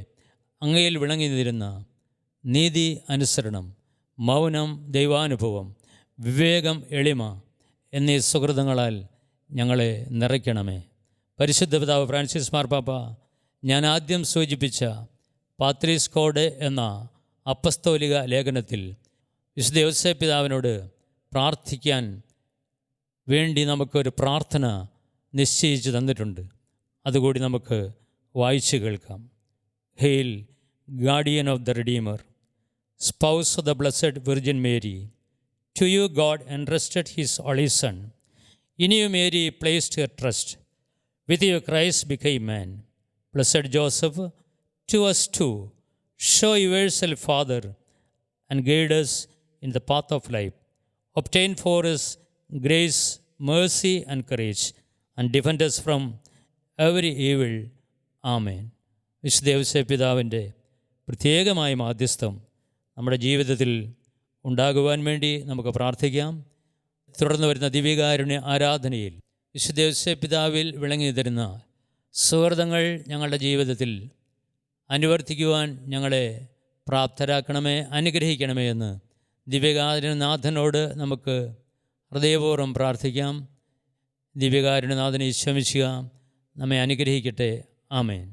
അങ്ങയിൽ വിളങ്ങി നിന്നിരുന്ന നീതി, അനുസരണം, മൗനം, ദൈവാനുഭവം, വിവേകം, എളിമ എന്നീ സുഹൃതങ്ങളാൽ ഞങ്ങളെ നിറയ്ക്കണമേ. പരിശുദ്ധ പിതാവ് ഫ്രാൻസിസ് മാർപ്പാപ്പ ഞാൻ ആദ്യം സൂചിപ്പിച്ച പാത്രീസ് കോഡ് എന്ന അപ്പസ്തോലിക ലേഖനത്തിൽ വിശുദ്ധ യോസേപ്പ് പിതാവിനോട് പ്രാർത്ഥിക്കാൻ വേണ്ടി നമുക്കൊരു പ്രാർത്ഥന നിശ്ചയിച്ച് തന്നിട്ടുണ്ട്. അതുകൂടി നമുക്ക് വായിച്ചു കേൾക്കാം. Hail guardian of the redeemer, spouse of the blessed virgin Mary, to you God entrusted his only son. In you Mary placed her trust. With you Christ became man. Blessed Joseph, to us too show yourself Father and guide us in the path of life. Obtain for us grace, mercy and courage, and defend us from every evil. ആമേൻ. വിശുദ്ധ യോസേപ്പ് പിതാവിൻ്റെ പ്രത്യേകമായ മാധ്യസ്ഥം നമ്മുടെ ജീവിതത്തിൽ ഉണ്ടാകുവാൻ വേണ്ടി നമുക്ക് പ്രാർത്ഥിക്കാം. തുടർന്ന് വരുന്ന ദിവ്യകാരുണ്യ ആരാധനയിൽ വിശുദ്ധ യോസേപ്പ് പിതാവിൽ വിളങ്ങി തരുന്ന സുഹൃതങ്ങൾ ഞങ്ങളുടെ ജീവിതത്തിൽ അനുവർത്തിക്കുവാൻ ഞങ്ങളെ പ്രാപ്തരാക്കണമേ, അനുഗ്രഹിക്കണമേ എന്ന് ദിവ്യകാരുണ്യനാഥനോട് നമുക്ക് ഹൃദയപൂർവ്വം പ്രാർത്ഥിക്കാം. ദിവ്യകാരുണ്യനാഥനെ ഈശോമിശിഹ നമ്മെ അനുഗ്രഹിക്കട്ടെ. ആമേൻ.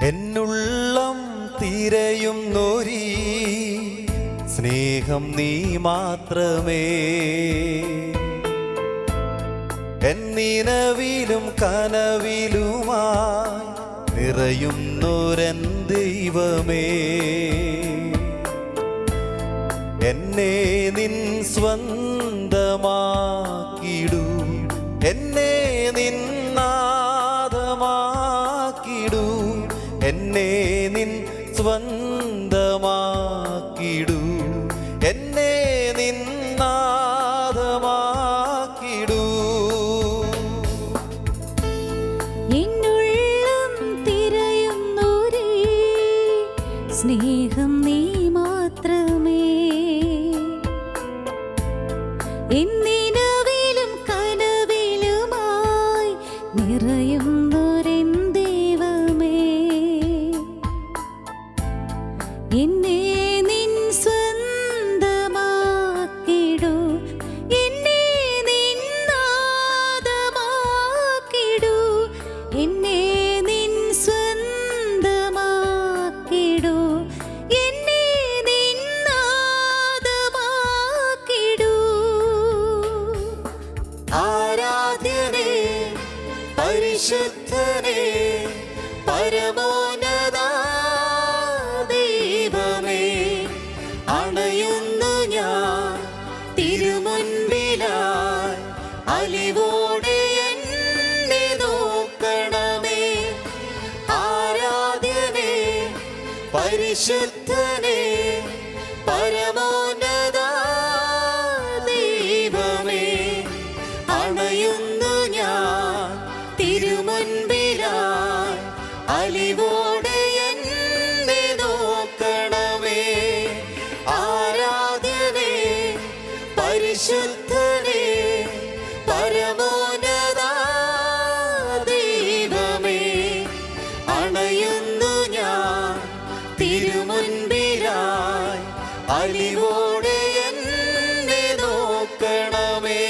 എന്നുള്ളം തിരയുന്നൊരീ സ്നേഹം നീ മാത്രമേ, എന്നിനവിലും കനവിലുമായി നിറയുന്നൊരൻ ദൈവമേ. എന്നെ നിൻ സ്വന്തമാക്കിടൂ, എന്നെ നിൻ നാദമാക്കിടൂ, എന്നെ നിൻ സ്വന്തമാക്കിടൂ, എന്നെ നിൻ നാദമാക്കിടൂ. എന്നുള്ളം തിരയുന്നൊരേ സ്നേഹം നീ മാത്രമേ, എന്നിനവിലും കനവിലുമായി നിറയുന്നൊരൻ ദൈവമേ. എന്നെ നിൻ സ്വന്തമാക്കിടൂ, എന്നെ നിൻ നാദമാക്കിടൂ, എന്നെ നിൻ സ്വന്തമാക്കിടൂ, എന്നെ നിൻ നാദമാക്കിടൂ. ആരാധ്യനേ, പരിശുദ്ധനേ, പരമോന്നതാ ദൈവമേ, അണയുന്നു ഞാൻ തിരുമുൻപിലായി, അലിവോടെ എന്നെ നോക്കണമേ. ആരാധ്യനേ, പരിശുദ്ധനേ, പരമോന്നതാ ദൈവമേ, അണയുന്നു ഞാൻ തിരുമുൻപിലായി, അലിവോടെ എന്നെ നോക്കണമേ. ആരാധ്യനേ, പരിശുദ്ധനേ, പരമോന്നതാ ദൈവമേ, അണയുന്നു ഞാൻ തിരുമുൻപിലായി, അലിവോടെ എന്നെ നോക്കണമേ.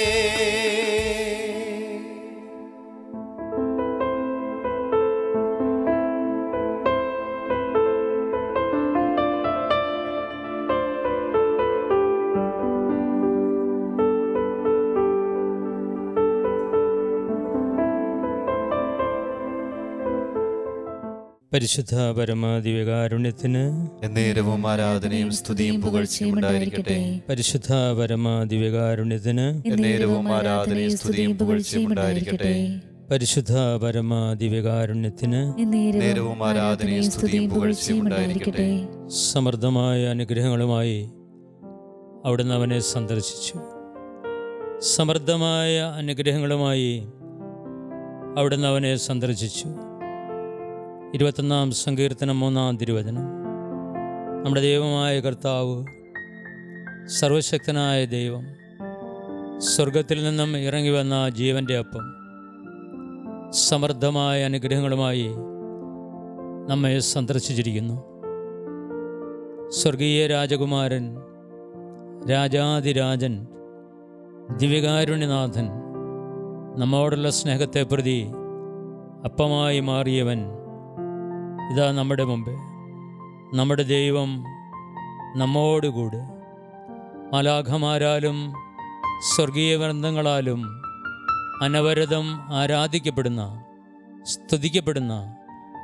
പരിശുദ്ധ പരമദിവ്യകാരുണ്യത്തിന് എന്നേരവും ആരാധനയും സ്തുതിയും പുകഴ്ചയും ഉണ്ടായിരിക്കട്ടെ. പരിശുദ്ധ പരമദിവ്യകാരുണ്യത്തിന് എന്നേരവും ആരാധനയും സ്തുതിയും പുകഴ്ചയും ഉണ്ടായിരിക്കട്ടെ. പരിശുദ്ധ പരമദിവ്യകാരുണ്യത്തിന് നേരവും ആരാധനയും സ്തുതിയും പുകഴ്ചയും ഉണ്ടായിരിക്കട്ടെ. സമൃദ്ധമായ അനുഗ്രഹങ്ങളുമായി അവിടുന്ന് അവനെ സന്ദർശിച്ചു. സമൃദ്ധമായ അനുഗ്രഹങ്ങളുമായി അവിടുന്ന് അവനെ സന്ദർശിച്ചു. 21-ാം സങ്കീർത്തനം 3-ാം തിരുവചനം. നമ്മുടെ ദൈവമായ കർത്താവ്, സർവശക്തനായ ദൈവം, സ്വർഗത്തിൽ നിന്നും ഇറങ്ങി വന്ന ജീവൻ്റെ അപ്പം, സമൃദ്ധമായ അനുഗ്രഹങ്ങളുമായി നമ്മെ സന്ദർശിച്ചിരിക്കുന്നു. സ്വർഗീയ രാജകുമാരൻ, രാജാതിരാജൻ, ദിവ്യകാരുണ്യനാഥൻ, നമ്മോടുള്ള സ്നേഹത്തെ പ്രതി അപ്പമായി മാറിയവൻ ഇതാ നമ്മുടെ മുമ്പേ. നമ്മുടെ ദൈവം നമ്മോടുകൂടെ മാലാഖമാരാലും സ്വർഗീയ വൃന്ദങ്ങളാലും അനവരതം ആരാധിക്കപ്പെടുന്ന, സ്തുതിക്കപ്പെടുന്ന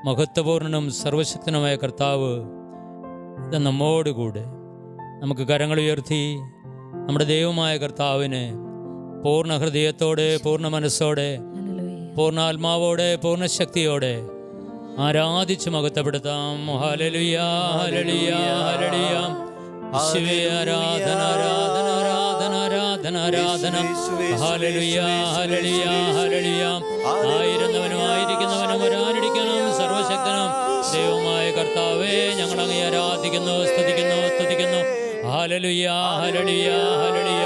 മഹത്വപൂർണ്ണനും സർവശക്തനുമായ കർത്താവ് ഇത് നമ്മോടുകൂടെ. നമുക്ക് കരങ്ങൾ ഉയർത്തി നമ്മുടെ ദൈവമായ കർത്താവിനെ പൂർണ്ണ ഹൃദയത്തോടെ, പൂർണ്ണ മനസ്സോടെ, പൂർണ്ണാത്മാവോടെ, പൂർണ്ണശക്തിയോടെ ആരാധിച്ച് മഹത്വപ്പെടുത്താം. ഹല്ലേലൂയ, ഹല്ലേലൂയ, ഹല്ലേലൂയ. യേശുവേ ആരാധന, ആരാധന, ആരാധന, ആരാധന, ആരാധന. ഹല്ലേലൂയ, ഹല്ലേലൂയ, ഹല്ലേലൂയ. ആയിരുന്നവനും ആയിരിക്കുന്നവനും വരാനിരിക്കണം സർവശക്തനും ദൈവമായ കർത്താവേ, ഞങ്ങൾ അങ്ങയെ ആരാധിക്കുന്നു, സ്തുതിക്കുന്നു, സ്തുതിക്കുന്നു. ഹല്ലേലൂയ, ഹല്ലേലൂയ, ഹല്ലേലൂയ.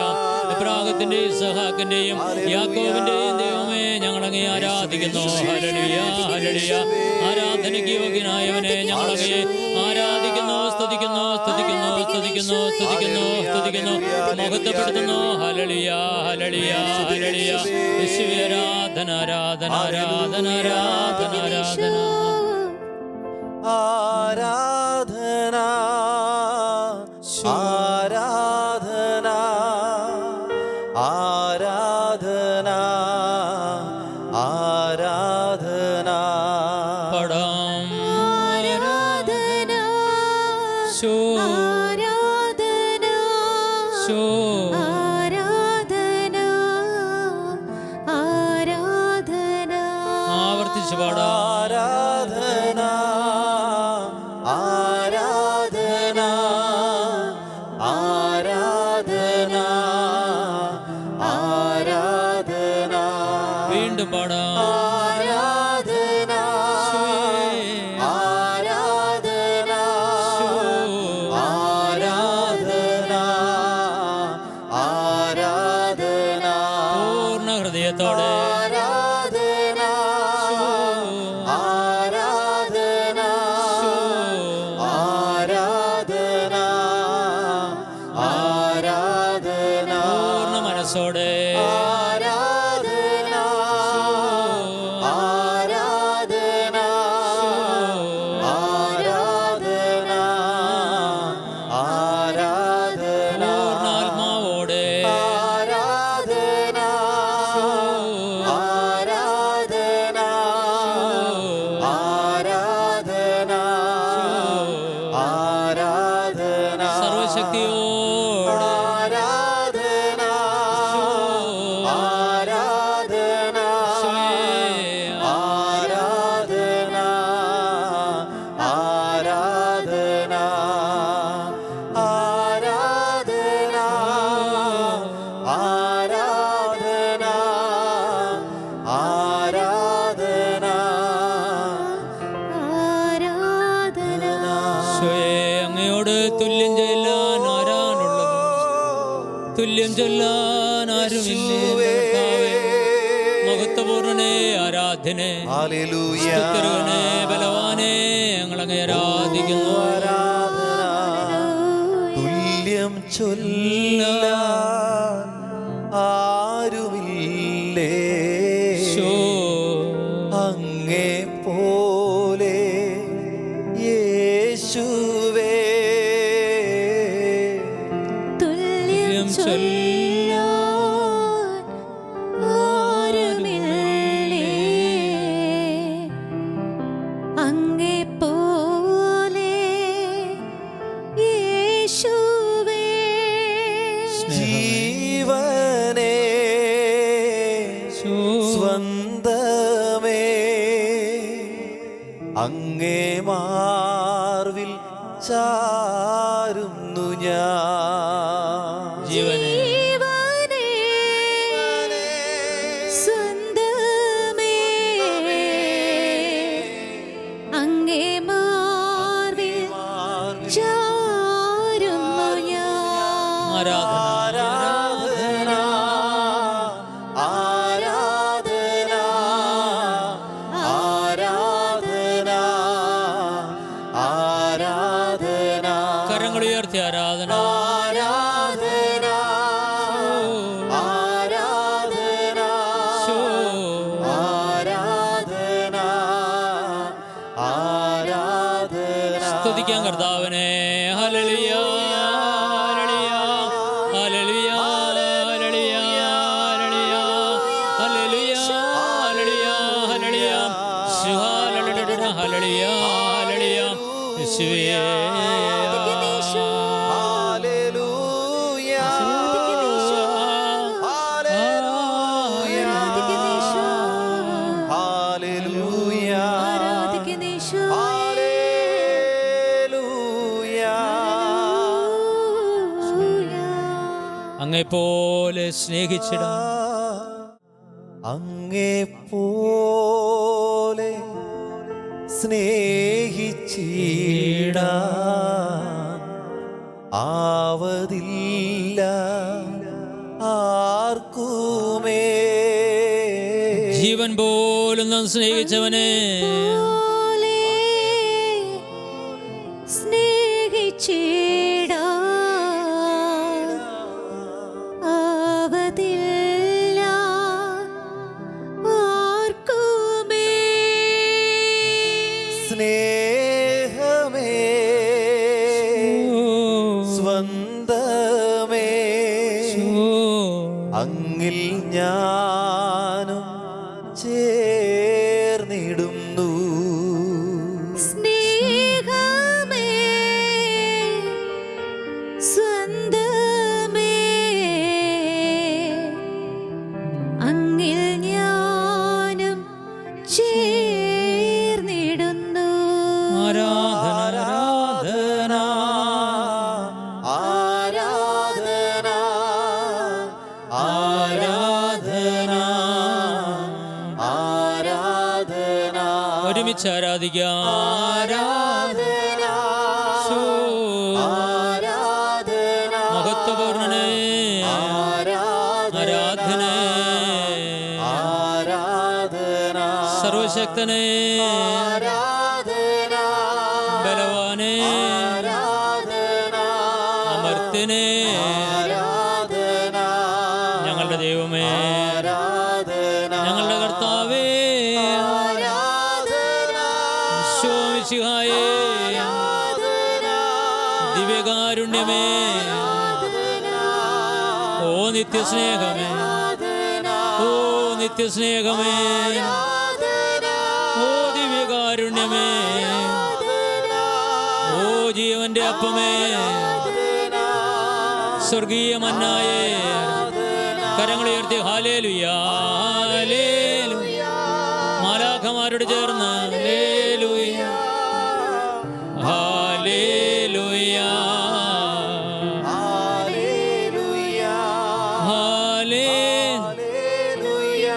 ഇബ്രാഹിമിന്റെയും ഇസ്ഹാക്കിന്റെയും യാക്കോബിന്റെയും ദൈവമേ, ഞങ്ങൾ അങ്ങയെ ആരാധിക്കുന്നു. ഹല്ലേലൂയ, ഹല്ലേലൂയ. ആരാധനയ്ക്ക് യോഗ്യനായവനെ ഞങ്ങൾ അങ്ങയെ ആരാധിക്കുന്നു, സ്തുതിക്കുന്നു, സ്തുതിക്കുന്നു, സ്തുതിക്കുന്നു, സ്തുതിക്കുന്നു, സ്തുതിക്കുന്നു, മഹത്വപ്പെടുത്തുന്നു. ഹല്ലേലൂയ, ഹല്ലേലൂയ, ഹല്ലേലൂയ. യേശുവേ ആരാധന, ആരാധന, ആരാധന, ആരാധന, ആരാധന. ആരാധന, ആരാധന, ആരാധന, ആരാധന. പടാം ആരാധന, ശോ, ആരാധന, ശോ. ആരാധന, ആരാധന. ആവർത്തിച്ച് പാടാം. ആരാധന, ആരാധന, ആരാധന, ആരാധന. വീണ്ടും പാടാം. ആരാധന, ആരാധന, ആരാധന, ആരാധന. പൂർണ്ണ ഹൃദയത്തോടെ ആരാധന, ആരാധന, ആരാധന, ആരാധന. പൂർണ്ണ മനസ്സോടെ ആരാധന, ആരാധന, ആരാധന, ആരാധന. പൂർണ്ണാത്മാവോടെ ആരാധന, ആരാധന, ആരാധന, ആരാധന. സർവശക്തിയോടെ ആരാധന, ആരാധന, ആരാധന, ആരാധന, ആരാധന, ആരാധന, ആരാധന, ആരാധന. ഈശോയെ, അങ്ങയോട് തുല്യം ചെല്ലാൻ ആരാണുള്ളത്? തുല്യം ചൊല്ലാൻ ആരുമില്ലേ കർത്താവേ. മഹത്വപൂർണ്ണനെ, ആരാധ്യനെ, ഹല്ലേലൂയ. സ്തുത്യർഹനെ, ബലവാനെ, ഞങ്ങളങ്ങയെ ആരാധിക്കുന്നു. തുല്യം ചൊല്ലാൻ ആരുമില്ലേ ശോ, അങ്ങേ പോലെ യേശുവേ. തുല്യം ചൊല്ലാൻ ആരുമില്ലേ അങ്ങേ പോലെ യേശുവേ. ജീവനേ, ശോ, സ്വന്തമേ, അങ്ങേ മാർവിൽ ചാരുന്നു ഞാൻ. യേശുവേ ആരാധിക്കുന്നു യേശു. ഹല്ലേലൂയ ആരാധിക്കുന്നു യേശു. ഹല്ലേലൂയ ആരാധിക്കുന്നു യേശു. ഹല്ലേലൂയ ആരാധിക്കുന്നു യേശു. അങ്ങെപ്പോലെ സ്നേഹിച്ചിടാം അങ്ങെപ്പോലെ സ്നേഹിച്ചിടാൻ ആവതില്ല ആർക്കുമേ. ജീവൻ പോലും നാം സ്നേഹിച്ചവനെ പോലെ സ്നേഹിച്ചിടാൻ ആവതില്ല ആർക്കുമേ. സ്നേഹമേ സ്വന്തമേ അങ്ങിൽ ഞാനും ചേർന്നിടുന്നു. സ്നേഹമേ സ്വന്തമേ അങ്ങിൽ ഞാനും ചേർന്നിടുന്നു. ആരാധന ആരാധന ആരാധന ആരാധന ആരാധന ഒരുമിച്ച് ആരാധിക്കാം. ആരാധന ആരാധന മഹത്വപൂർണനേ ആരാധന ആരാധന സർവശക്തനേ ആരാധന ബലവാനേ ആരാധന അമർത്യനേ ആരാധന ഞങ്ങളുടെ ദൈവമേ ആരാധന ഞങ്ങളുടെ കർത്താവേ ആരാധന ശോമിശിഹായേ ദിവ്യകാരുണ്യമേ ഓ നിത്യസ്നേഹമേ ഓ നിത്യസ്നേഹമേ ഓ ദിവ്യകാരുണ്യമേ ഓ ജീവന്റെ അപ്പമേ സ്വർഗീയ മന്നായേ കരങ്ങളുയർത്തി ഹല്ലേലൂയ ഹല്ലേലൂയ മാലാഖമാരോട് ചേർന്ന് ഹല്ലേലൂയ ഹല്ലേലൂയ ഹല്ലേലൂയ ഹല്ലേലൂയ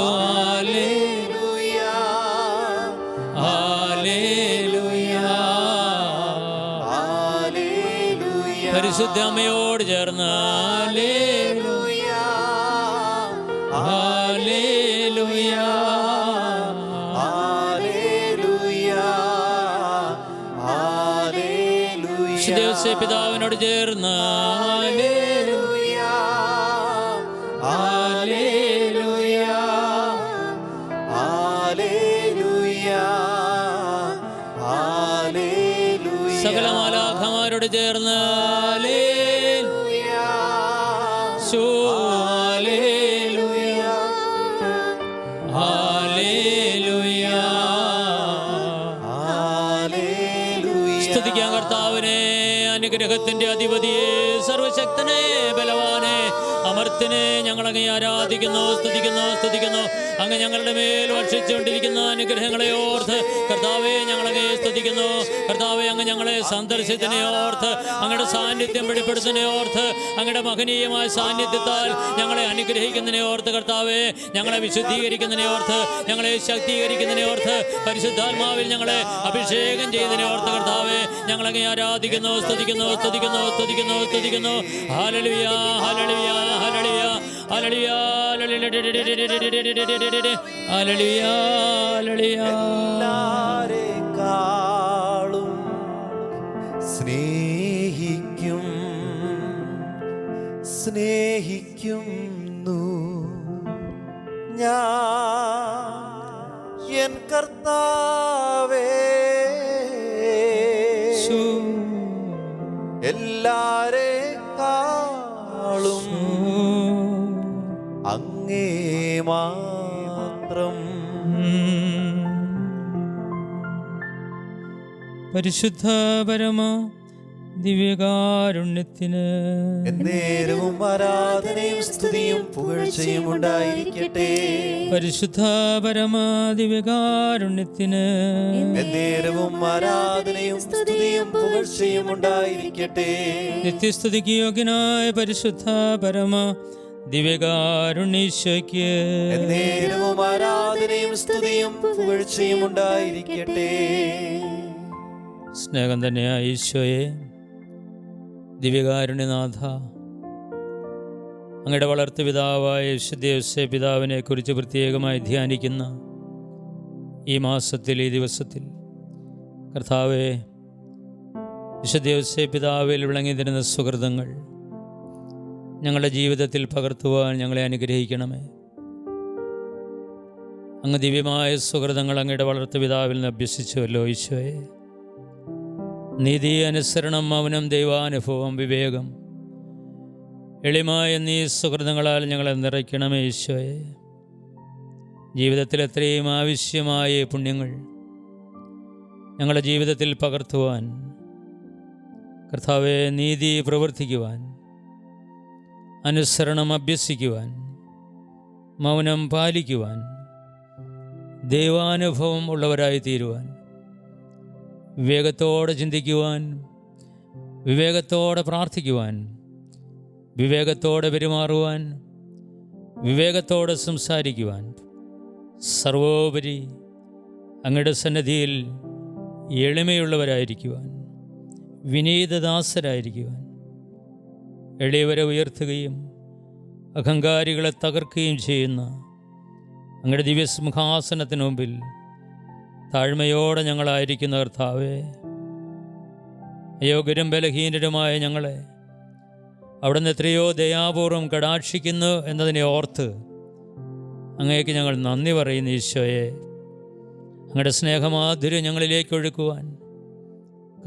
ഹല്ലേലൂയ ഹല്ലേലൂയ ഹല്ലേലൂയ പരിശുദ്ധ അമ്മയോട് ചേർന്ന് ഹല്ലേലൂയ ഹല്ലേലൂയ ഹല്ലേലൂയ ഹല്ലേലൂയ വിശുദ്ധ യോസേപ്പ് പിതാവിനോട് ചേർന്ന് ഹല്ലേലൂയ ഹല്ലേലൂയ ഹല്ലേലൂയ ഹല്ലേലൂയ സകല മാലാഖമാരോട് ചേർന്ന് ഹല്ലേലൂയ ഹല്ലേലൂയ ഹല്ലേലൂയ ഹല്ലേലൂയ സ്തുതിക്കാം കർത്താവിനെ അനുഗ്രഹത്തിന്റെ അധിപതിയെ സർവശക്തനെ ബലവാനെ അമർത്തിനെ ഞങ്ങളങ്ങ് ആരാധിക്കുന്നു സ്തുതിക്കുന്നു അങ്ങ് ഞങ്ങളുടെ മേൽ വർഷിച്ചുകൊണ്ടിരിക്കുന്ന അനുഗ്രഹങ്ങളെ ഓർത്ത് കർത്താവെ ഞങ്ങളങ്ങ് സ്തുതിക്കുന്നു. കർത്താവെ അങ്ങ് ഞങ്ങളെ സന്ദർശിച്ചതിനെ ഓർത്ത് അങ്ങയുടെ സാന്നിധ്യം വെളിപ്പെടുത്തുന്നതിനെ ഓർത്ത് അങ്ങയുടെ മഹനീയമായ സാന്നിധ്യത്താൽ ഞങ്ങളെ അനുഗ്രഹിക്കുന്നതിനെ ഓർത്ത് കർത്താവെ ഞങ്ങളെ വിശുദ്ധീകരിക്കുന്നതിനെ ഓർത്ത് ഞങ്ങളെ ശക്തീകരിക്കുന്നതിനെ ഓർത്ത് പരിശുദ്ധാത്മാവിൽ ഞങ്ങളെ അഭിഷേകം ചെയ്തതിനെ ഓർത്ത് കർത്താവെ ഞങ്ങളങ്ങ് ആരാധിക്കുന്നു സ്തുതിക്കുന്നു ഹല്ലേലൂയ ഹല്ലേലൂയ ഹല്ലേലൂയ ഹല്ലേലൂയ ഹല്ലേലൂയ ഹല്ലേലൂയ എല്ലാരെക്കാളും സ്നേഹിക്കുന്നു ഞാൻ എൻ കർത്താവേ എല്ലാരെക്കാളും അങ്ങേ മാത്രം പരിശുദ്ധ പരമ ദിവ്യകാരുണ്യത്തിന് എന്നേരവും ആരാധനയും സ്തുതിയും പുകഴ്ചയും ഉണ്ടായിരിക്കട്ടെ. പരിശുദ്ധ പരമ ദിവ്യകാരുണ്യത്തിന് എന്നേരവും ആരാധനയും സ്തുതിയും പുകഴ്ചയും ഉണ്ടായിരിക്കട്ടെ. നിത്യസ്തുതിക്ക് യോഗ്യനായ പരിശുദ്ധ പരമ ദിവ്യകാരുണ്യേശ്വയ്ക്ക് എന്നേരവും ആരാധനയും സ്തുതിയും പുകഴ്ചയും ഉണ്ടായിരിക്കട്ടെ. സ്നേഹം തന്നെയായ ഈശോയെ, ദിവ്യകാരുണ്യനാഥ, അങ്ങയുടെ വളർത്തു പിതാവായ വിശുദ്ധ യോസേപ്പ് പിതാവിനെ കുറിച്ച് പ്രത്യേകമായി ധ്യാനിക്കുന്ന ഈ മാസത്തിൽ, ഈ ദിവസത്തിൽ കർത്താവെ, വിശുദ്ധ യോസേപ്പ് പിതാവിൽ വിളങ്ങിത്തരുന്ന സുഹൃതങ്ങൾ ഞങ്ങളുടെ ജീവിതത്തിൽ പകർത്തുവാൻ ഞങ്ങളെ അനുഗ്രഹിക്കണമേ. അങ്ങ് ദിവ്യമായ സുഹൃതങ്ങൾ അങ്ങയുടെ വളർത്തു പിതാവിൽ നിന്ന് അഭ്യസിച്ചുവല്ലോ ഈശോയെ. നീതി, അനുസരണം, മൗനം, ദൈവാനുഭവം, വിവേകം, എളിമ എന്നീ സുഹൃതങ്ങളാൽ ഞങ്ങളെ നിറയ്ക്കണമേ ഈശോയെ. ജീവിതത്തിൽ എത്രയും ആവശ്യമായ പുണ്യങ്ങൾ ഞങ്ങളുടെ ജീവിതത്തിൽ പകർത്തുവാൻ, കർത്താവെ, നീതി പ്രവർത്തിക്കുവാൻ, അനുസരണം അഭ്യസിക്കുവാൻ, മൗനം പാലിക്കുവാൻ, ദൈവാനുഭവം ഉള്ളവരായി തീരുവാൻ, വിവേകത്തോടെ ചിന്തിക്കുവാൻ, വിവേകത്തോടെ പ്രാർത്ഥിക്കുവാൻ, വിവേകത്തോടെ പെരുമാറുവാൻ, വിവേകത്തോടെ സംസാരിക്കുവാൻ, സർവോപരി അങ്ങയുടെ സന്നിധിയിൽ എളിമയുള്ളവരായിരിക്കുവാൻ, വിനീതദാസരായിരിക്കുവാൻ, എളിയവരെ ഉയർത്തുകയും അഹങ്കാരികളെ തകർക്കുകയും ചെയ്യുന്ന അങ്ങയുടെ ദിവ്യസിംഹാസനത്തിന് മുമ്പിൽ താഴ്മയോടെ ഞങ്ങളായിരിക്കുന്ന കർത്താവേ, അയോഗ്യരും ബലഹീനരുമായ ഞങ്ങളെ അവിടുന്ന് എത്രയോ ദയാപൂർവം കടാക്ഷിക്കുന്നു എന്നതിനെ ഓർത്ത് അങ്ങേക്ക് ഞങ്ങൾ നന്ദി പറയുന്നു ഈശോയെ. അങ്ങയുടെ സ്നേഹമാധുര്യം ഞങ്ങളിലേക്ക് ഒഴുക്കുവാൻ,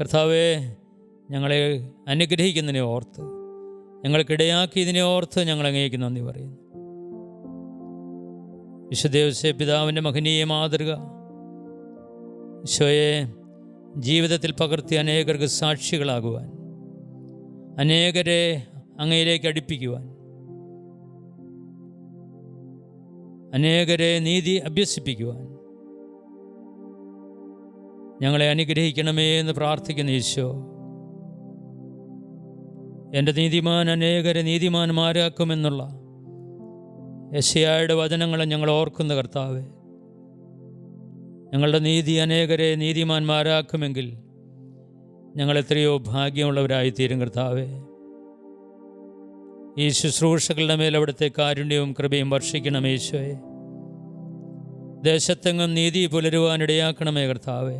കർത്താവേ, ഞങ്ങളെ അനുഗ്രഹിക്കുന്നതിനെ ഓർത്ത്, ഞങ്ങൾക്കിടയാക്കിയതിനെ ഓർത്ത് ഞങ്ങൾ അങ്ങേക്ക് നന്ദി പറയുന്നു. വിശുദ്ധ യോസേപ്പ് പിതാവിൻ്റെ മഹനീയ മാതൃക ഈശോയെ ജീവിതത്തിൽ പകർത്തി അനേകർക്ക് സാക്ഷികളാകുവാൻ, അനേകരെ അങ്ങയിലേക്ക് അടുപ്പിക്കുവാൻ, അനേകരെ നീതി അഭ്യസിപ്പിക്കുവാൻ ഞങ്ങളെ അനുഗ്രഹിക്കണമേ എന്ന് പ്രാർത്ഥിക്കുന്ന ഈശോ. എൻ്റെ നീതിമാൻ അനേകരെ നീതിമാന്മാരാക്കുമെന്നുള്ള യെശയ്യായുടെ വചനങ്ങളെ ഞങ്ങൾ ഓർക്കുന്ന കർത്താവേ, ഞങ്ങളുടെ നീതി അനേകരെ നീതിമാന്മാരാക്കുമെങ്കിൽ ഞങ്ങൾ എത്രയോ ഭാഗ്യമുള്ളവരായിത്തീരും കർത്താവേ. ഈ ശുശ്രൂഷകളുടെ മേൽ അവിടുത്തെ കാരുണ്യവും കൃപയും വർഷിക്കണമേ ഈശോയെ. ദേശത്തെങ്ങും നീതി പുലരുവാനിടയാക്കണമേ കർത്താവേ.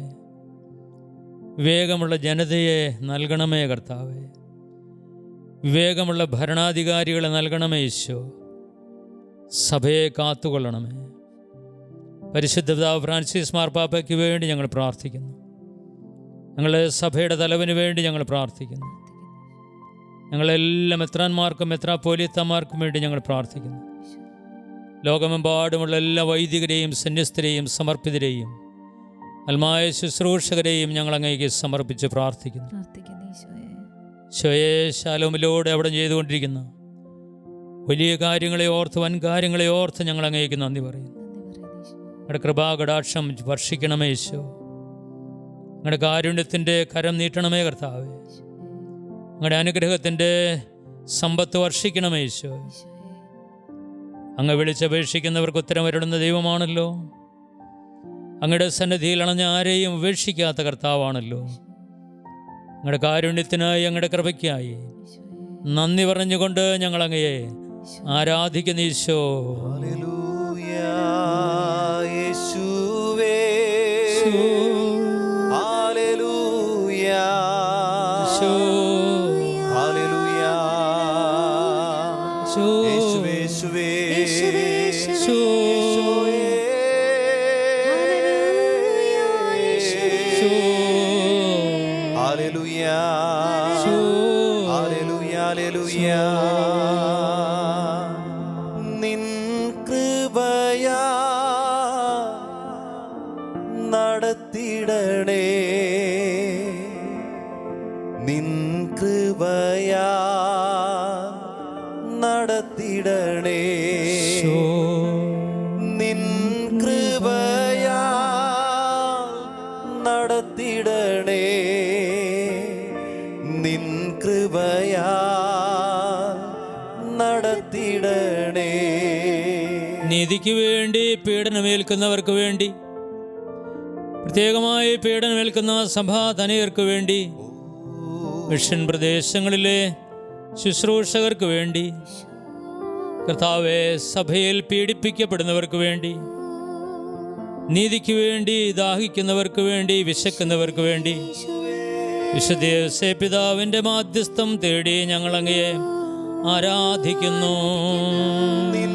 വിവേകമുള്ള ജനതയെ നൽകണമേ കർത്താവേ. വിവേകമുള്ള ഭരണാധികാരികളെ നൽകണമേ ഈശോ. സഭയെ കാത്തുകൊള്ളണമേ. പരിശുദ്ധ പിതാവ് ഫ്രാൻസിസ് മാർപ്പാപ്പയ്ക്ക് വേണ്ടി ഞങ്ങൾ പ്രാർത്ഥിക്കുന്നു. ഞങ്ങളുടെ സഭയുടെ തലവന് വേണ്ടി ഞങ്ങൾ പ്രാർത്ഥിക്കുന്നു. ഞങ്ങളെല്ലാം മെത്രാന്മാർക്കും മെത്രാപ്പോലീത്തമാർക്കും വേണ്ടി ഞങ്ങൾ പ്രാർത്ഥിക്കുന്നു. ലോകമെമ്പാടുമുള്ള എല്ലാ വൈദികരെയും സന്യസ്തരെയും സമർപ്പിതരെയും അൽമായ ശുശ്രൂഷകരെയും ഞങ്ങൾ അങ്ങേക്ക് സമർപ്പിച്ച് പ്രാർത്ഥിക്കുന്നു. ഈശോയെ, ശാലോമിലൂടെ അവിടെ ചെയ്തുകൊണ്ടിരിക്കുന്ന വലിയ കാര്യങ്ങളെ ഓർത്ത്, വൻ കാര്യങ്ങളെ ഓർത്ത് ഞങ്ങൾ അങ്ങേക്ക് നന്ദി പറയുന്നു. ഞങ്ങളുടെ കൃപാകടാക്ഷം വർഷിക്കണമേ ഈശോ. ഞങ്ങളുടെ കാരുണ്യത്തിൻ്റെ കരം നീട്ടണമേ കർത്താവേ. ഞങ്ങളുടെ അനുഗ്രഹത്തിൻ്റെ സമ്പത്ത് വർഷിക്കണമേ ഈശോ. അങ്ങ് വിളിച്ചപേക്ഷിക്കുന്നവർക്ക് ഉത്തരം വരടുന്ന ദൈവമാണല്ലോ. അങ്ങയുടെ സന്നിധിയിൽ അണഞ്ഞ ആരെയും ഉപേക്ഷിക്കാത്ത കർത്താവാണല്ലോ. അങ്ങയുടെ കാരുണ്യത്തിനായി, അങ്ങയുടെ കൃപയ്ക്കായി നന്ദി പറഞ്ഞുകൊണ്ട് ഞങ്ങൾ അങ്ങയെ ആരാധിക്കുന്ന ഈശോ. ഹല്ലേലൂയ യേശുവേ, ഹല്ലേലൂയ ഹല്ലേലൂയ യേശുവേ, യേശുവേ ഹല്ലേലൂയ ഹല്ലേലൂയ ഹല്ലേലൂയ. നിൻ കൃപയാ നടത്തിടണേ നടത്തിടണേ. നിൻ കൃപയാ നടത്തിടണേ. നിൻ കൃപയാ നടത്തിടണേ. നീതിക്ക് വേണ്ടി പീഡനമേൽക്കുന്നവർക്ക് വേണ്ടി, പ്രത്യേകമായി പീഡനമേൽക്കുന്ന സഭാധനികർക്ക് വേണ്ടി, മിഷൻ പ്രദേശങ്ങളിലെ ശുശ്രൂഷകർക്ക് വേണ്ടി, കർത്താവെ സഭയിൽ പീഡിപ്പിക്കപ്പെടുന്നവർക്ക് വേണ്ടി, നീതിക്ക് വേണ്ടി ദാഹിക്കുന്നവർക്ക് വേണ്ടി, വിശക്കുന്നവർക്ക് വേണ്ടി, വിശുദ്ധ യോസേപ്പ് പിതാവിൻ്റെ മാധ്യസ്ഥം തേടി ഞങ്ങൾ അങ്ങയെ ആരാധിക്കുന്നു. നിൻ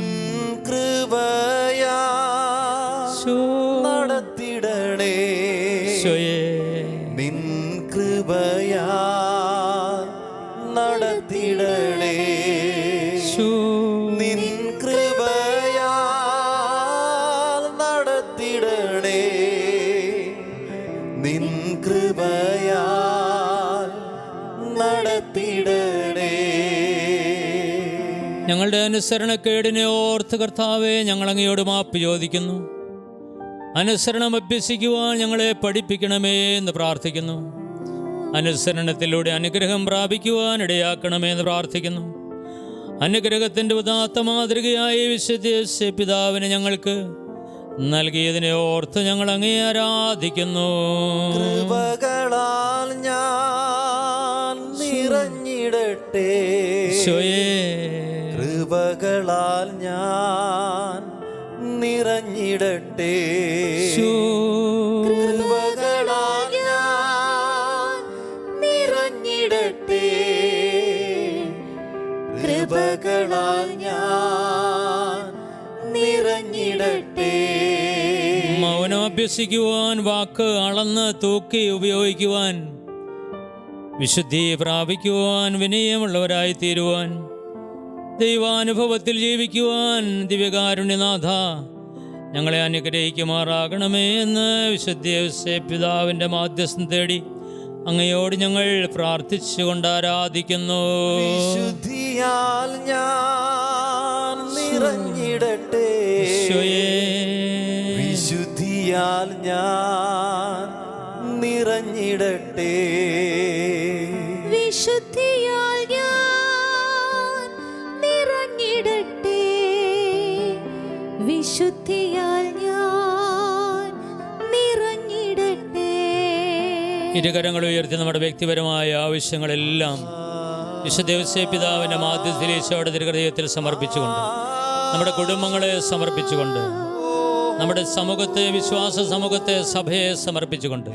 കൃപയാ നടത്തിടണേ. നിൻ കൃപയാ നടത്തിടണേ. നിൻ കൃപയാ നടത്തിടണേ. നിൻ കൃപയാ നടത്തിടണേ. ഞങ്ങളുടെ അനുസരണക്കേടിനെ ഓർത്ത് കർത്താവെ ഞങ്ങൾ അങ്ങയോട് മാപ്പ് ചോദിക്കുന്നു. അനുസരണം അഭ്യസിക്കുവാൻ ഞങ്ങളെ പഠിപ്പിക്കണമേ എന്ന് പ്രാർത്ഥിക്കുന്നു. അനുസരണത്തിലൂടെ അനുഗ്രഹം പ്രാപിക്കുവാൻ ഇടയാക്കണമേ എന്ന് പ്രാർത്ഥിക്കുന്നു. അനുഗ്രഹത്തിൻ്റെ ഉദാത്ത മാതൃകയായി വിശുദ്ധ യോസേപ്പ് പിതാവിനെ ഞങ്ങൾക്ക് നൽകിയതിനെ ഓർത്ത് ഞങ്ങൾ അങ്ങേ ആരാധിക്കുന്നു. കൃപകളാൽ ഞാൻ നിറഞ്ഞിടട്ടെ. കൃപകളാൽ ഞാൻ നിറഞ്ഞിടട്ടെ. കൃപകളാൽ ഞാൻ നിറഞ്ഞിടട്ടെ. കൃപകളാൽ ഞാൻ നിറഞ്ഞിടട്ടെ. മൗനം അഭ്യസിക്കുവാൻ, വാക്ക് അളന്ന് തൂക്കി ഉപയോഗിക്കുവാൻ, വിശുദ്ധി പ്രാപിക്കുവാൻ, വിനയമുള്ളവരായി തീരുവാൻ, ദൈവാനുഭവത്തിൽ ജീവിക്കുവാൻ ദിവ്യകാരുണ്യനാഥ ഞങ്ങളെ അനുഗ്രഹിക്കുമാറാകണമേ എന്ന് വിശുദ്ധ യോസേപ്പ് പിതാവിൻ്റെ മാധ്യസ്ഥം തേടി അങ്ങയോട് ഞങ്ങൾ പ്രാർത്ഥിച്ചുകൊണ്ട് ആരാധിക്കുന്നു. വിശുദ്ധിയാൽ ഞാൻ നിറഞ്ഞിടട്ടെ. വിശുദ്ധിയാൽ ഞാൻ നിറഞ്ഞിടട്ടെ. വിശുദ്ധിയാൽ ഞാൻ നിറഞ്ഞിടട്ടെ. വിശുദ്ധിയാൽ ഞാൻ നിറഞ്ഞിടട്ടെ. ഇരുകരങ്ങൾ ഉയർത്തി നമ്മുടെ വ്യക്തിപരമായ ആവശ്യങ്ങളെല്ലാം വിശുദ്ധ യോസേപ്പ് പിതാവിൻ്റെ മാധ്യസ്ഥത്തിൽ ഈശോയുടെ തിരുഹൃദയത്തിൽ സമർപ്പിച്ചുകൊണ്ട്, നമ്മുടെ കുടുംബങ്ങളെ സമർപ്പിച്ചുകൊണ്ട്, നമ്മുടെ സമൂഹത്തെ, വിശ്വാസ സമൂഹത്തെ, സഭയെ സമർപ്പിച്ചുകൊണ്ട്,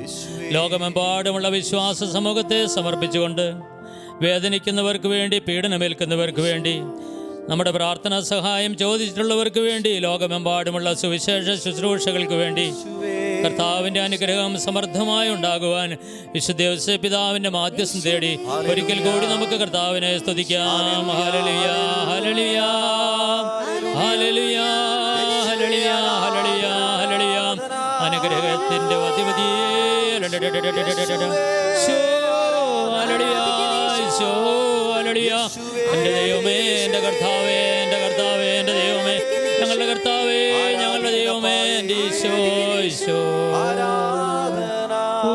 ലോകമെമ്പാടുമുള്ള വിശ്വാസ സമൂഹത്തെ സമർപ്പിച്ചുകൊണ്ട്, വേദനിക്കുന്നവർക്ക് വേണ്ടി, പീഡനമേൽക്കുന്നവർക്ക് വേണ്ടി, നമ്മുടെ പ്രാർത്ഥനാ സഹായം ചോദിച്ചിട്ടുള്ളവർക്ക് വേണ്ടി, ലോകമെമ്പാടുമുള്ള സുവിശേഷ ശുശ്രൂഷകൾക്ക് വേണ്ടി കർത്താവിൻ്റെ അനുഗ്രഹം സമൃദ്ധമായി ഉണ്ടാകുവാൻ വിശുദ്ധ യോസേപ്പ് പിതാവിൻ്റെ മാധ്യസ്ഥം തേടി ഒരിക്കൽ കൂടി നമുക്ക് കർത്താവിനെ സ്തുതിക്കാം. ഹല്ലേലൂയ, ഹല്ലേലൂയ, ഹല്ലേലൂയ, ഹല്ലേലൂയ, ഹല്ലേലൂയ, ഹല്ലേലൂയ. അനുഗ്രഹത്തിൻ്റെ അധിപതിയേ, എൻ്റെ ദൈവമേ, എൻ്റെ കർത്താവേ, എൻ്റെ കർത്താവേ, എൻ്റെ ദൈവമേ, ഞങ്ങളുടെ കർത്താവേ, ഞങ്ങളുടെ ദൈവമേ, എൻ്റെ ഈശോ, ഈശോ. ഓ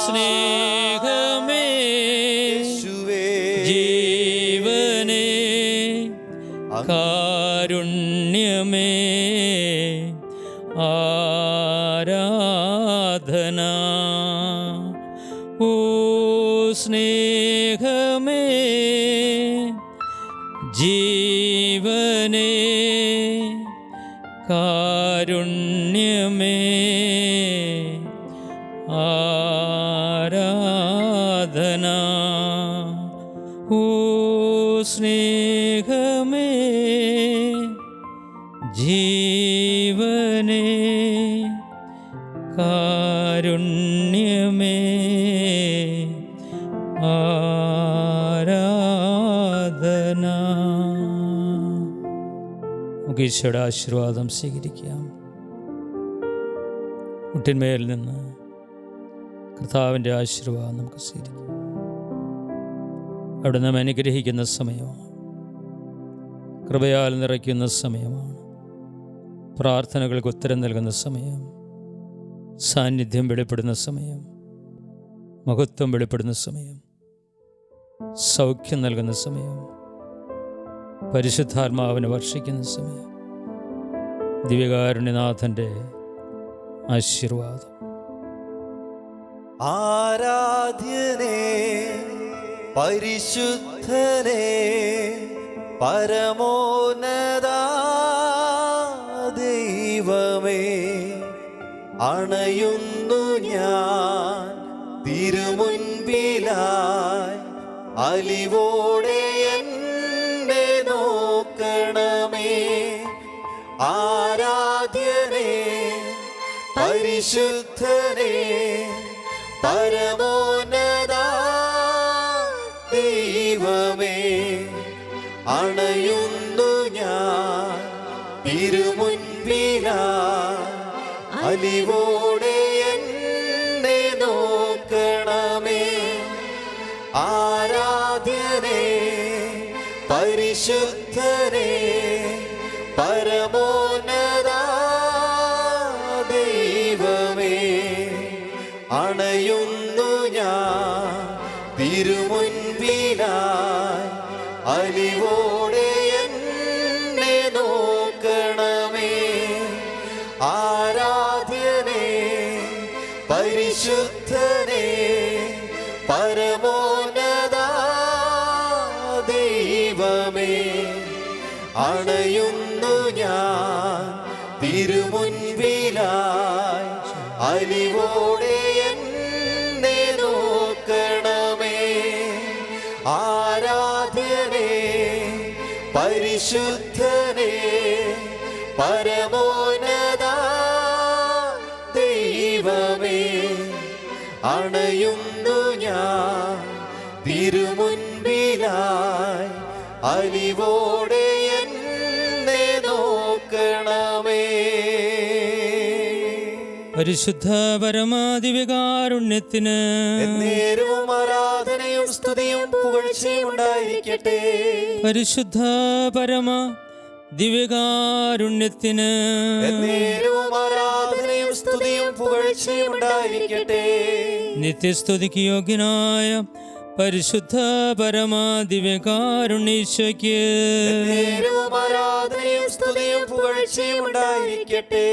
സ്നേഹമേ, ജീവനേ, കാരുണ്യമേ, ആരാധന. ഓ സ്നേഹമേ, ജീവനേ, കാരുണ്യമേ, ആരാധന. ഓ സ്നേഹമേ, ജീവനേ, കാരുണ്യമേ, ആരാധന. നമുക്ക് ഈശോയുടെ ആശീർവാദം സ്വീകരിക്കാം. മുട്ടിന്മേൽ നിന്ന് കർത്താവിൻ്റെ ആശീർവാദം നമുക്ക് സ്വീകരിക്കാം. അവിടെ നാം അനുഗ്രഹിക്കുന്ന സമയമാണ്. കൃപയാൽ നിറയ്ക്കുന്ന സമയമാണ്. പ്രാർത്ഥനകൾക്ക് ഉത്തരം നൽകുന്ന സമയം, സാന്നിധ്യം വെളിപ്പെടുന്ന സമയം, മഹത്വം വെളിപ്പെടുന്ന സമയം, സൗഖ്യം നൽകുന്ന സമയം, പരിശുദ്ധാത്മാവിനെ വർഷിക്കുന്ന സമയം, ദിവ്യകാരുണ്യനാഥൻ്റെ ആശീർവാദം. ആരാധ്യനേ പരിശുദ്ധനേ പരമോന്നതാ ദൈവമേ, അണയുന്നു ഞാൻ തിരുമുൻപിലായി, അലിവോടെ എന്നെ നോക്കണമേ. ആരാധ്യനേ പരിശുദ്ധനേ പരമോന്നതാ ദൈവമേ, അണയുന്നു ഞാൻ തിരുമുൻപിലായി, അലിവോടെ എന്നെ നോക്കണമേ. ആരാധ്യനേ പരിശുദ്ധനേ പരമോന്നതാ ദൈവമേ, അണയുന്നു ഞാൻ തിരുമുൻപിലായി, അലിവോടെ എന്നെ നോക്കണമേ. ആരാധ്യനേ പരിശുദ്ധനേ പരമോന്നതാ ദൈവമേ, അണയുന്നു ഞാൻ തിരുമുൻപിലായി, അലിവോടെ എന്നെ നോക്കണമേ. ആരാധ്യനേ പരിശുദ്ധനേ പരമോന്നതാ ദൈവമേ, അണയുന്നു ഞാൻ തിരുമുൻപിലായി, അലിവോടെ എന്നെ നോക്കണമേ. പരിശുദ്ധ പരമാദിവ്യകാരുണ്യത്തിന് എന്നേരവും ആരാധനയും സ്തുതിയും പുകഴ്ചയും ഉണ്ടായിരിക്കട്ടെ. പരിശുദ്ധ പരമ ദിവ്യകാരുണ്യത്തിന് എന്നേരവും ആരാധനയും സ്തുതിയും പുകഴ്ചയും ഉണ്ടായിരിക്കട്ടെ. നിത്യസ്തുതിക്ക് യോഗ്യനായ പരിശുദ്ധ പരമ ദിവ്യകാരുണ്യേശ്വയ്ക്ക് എന്നേരവും ആരാധനയും സ്തുതിയും പുകഴ്ചയും ഉണ്ടായിരിക്കട്ടെ.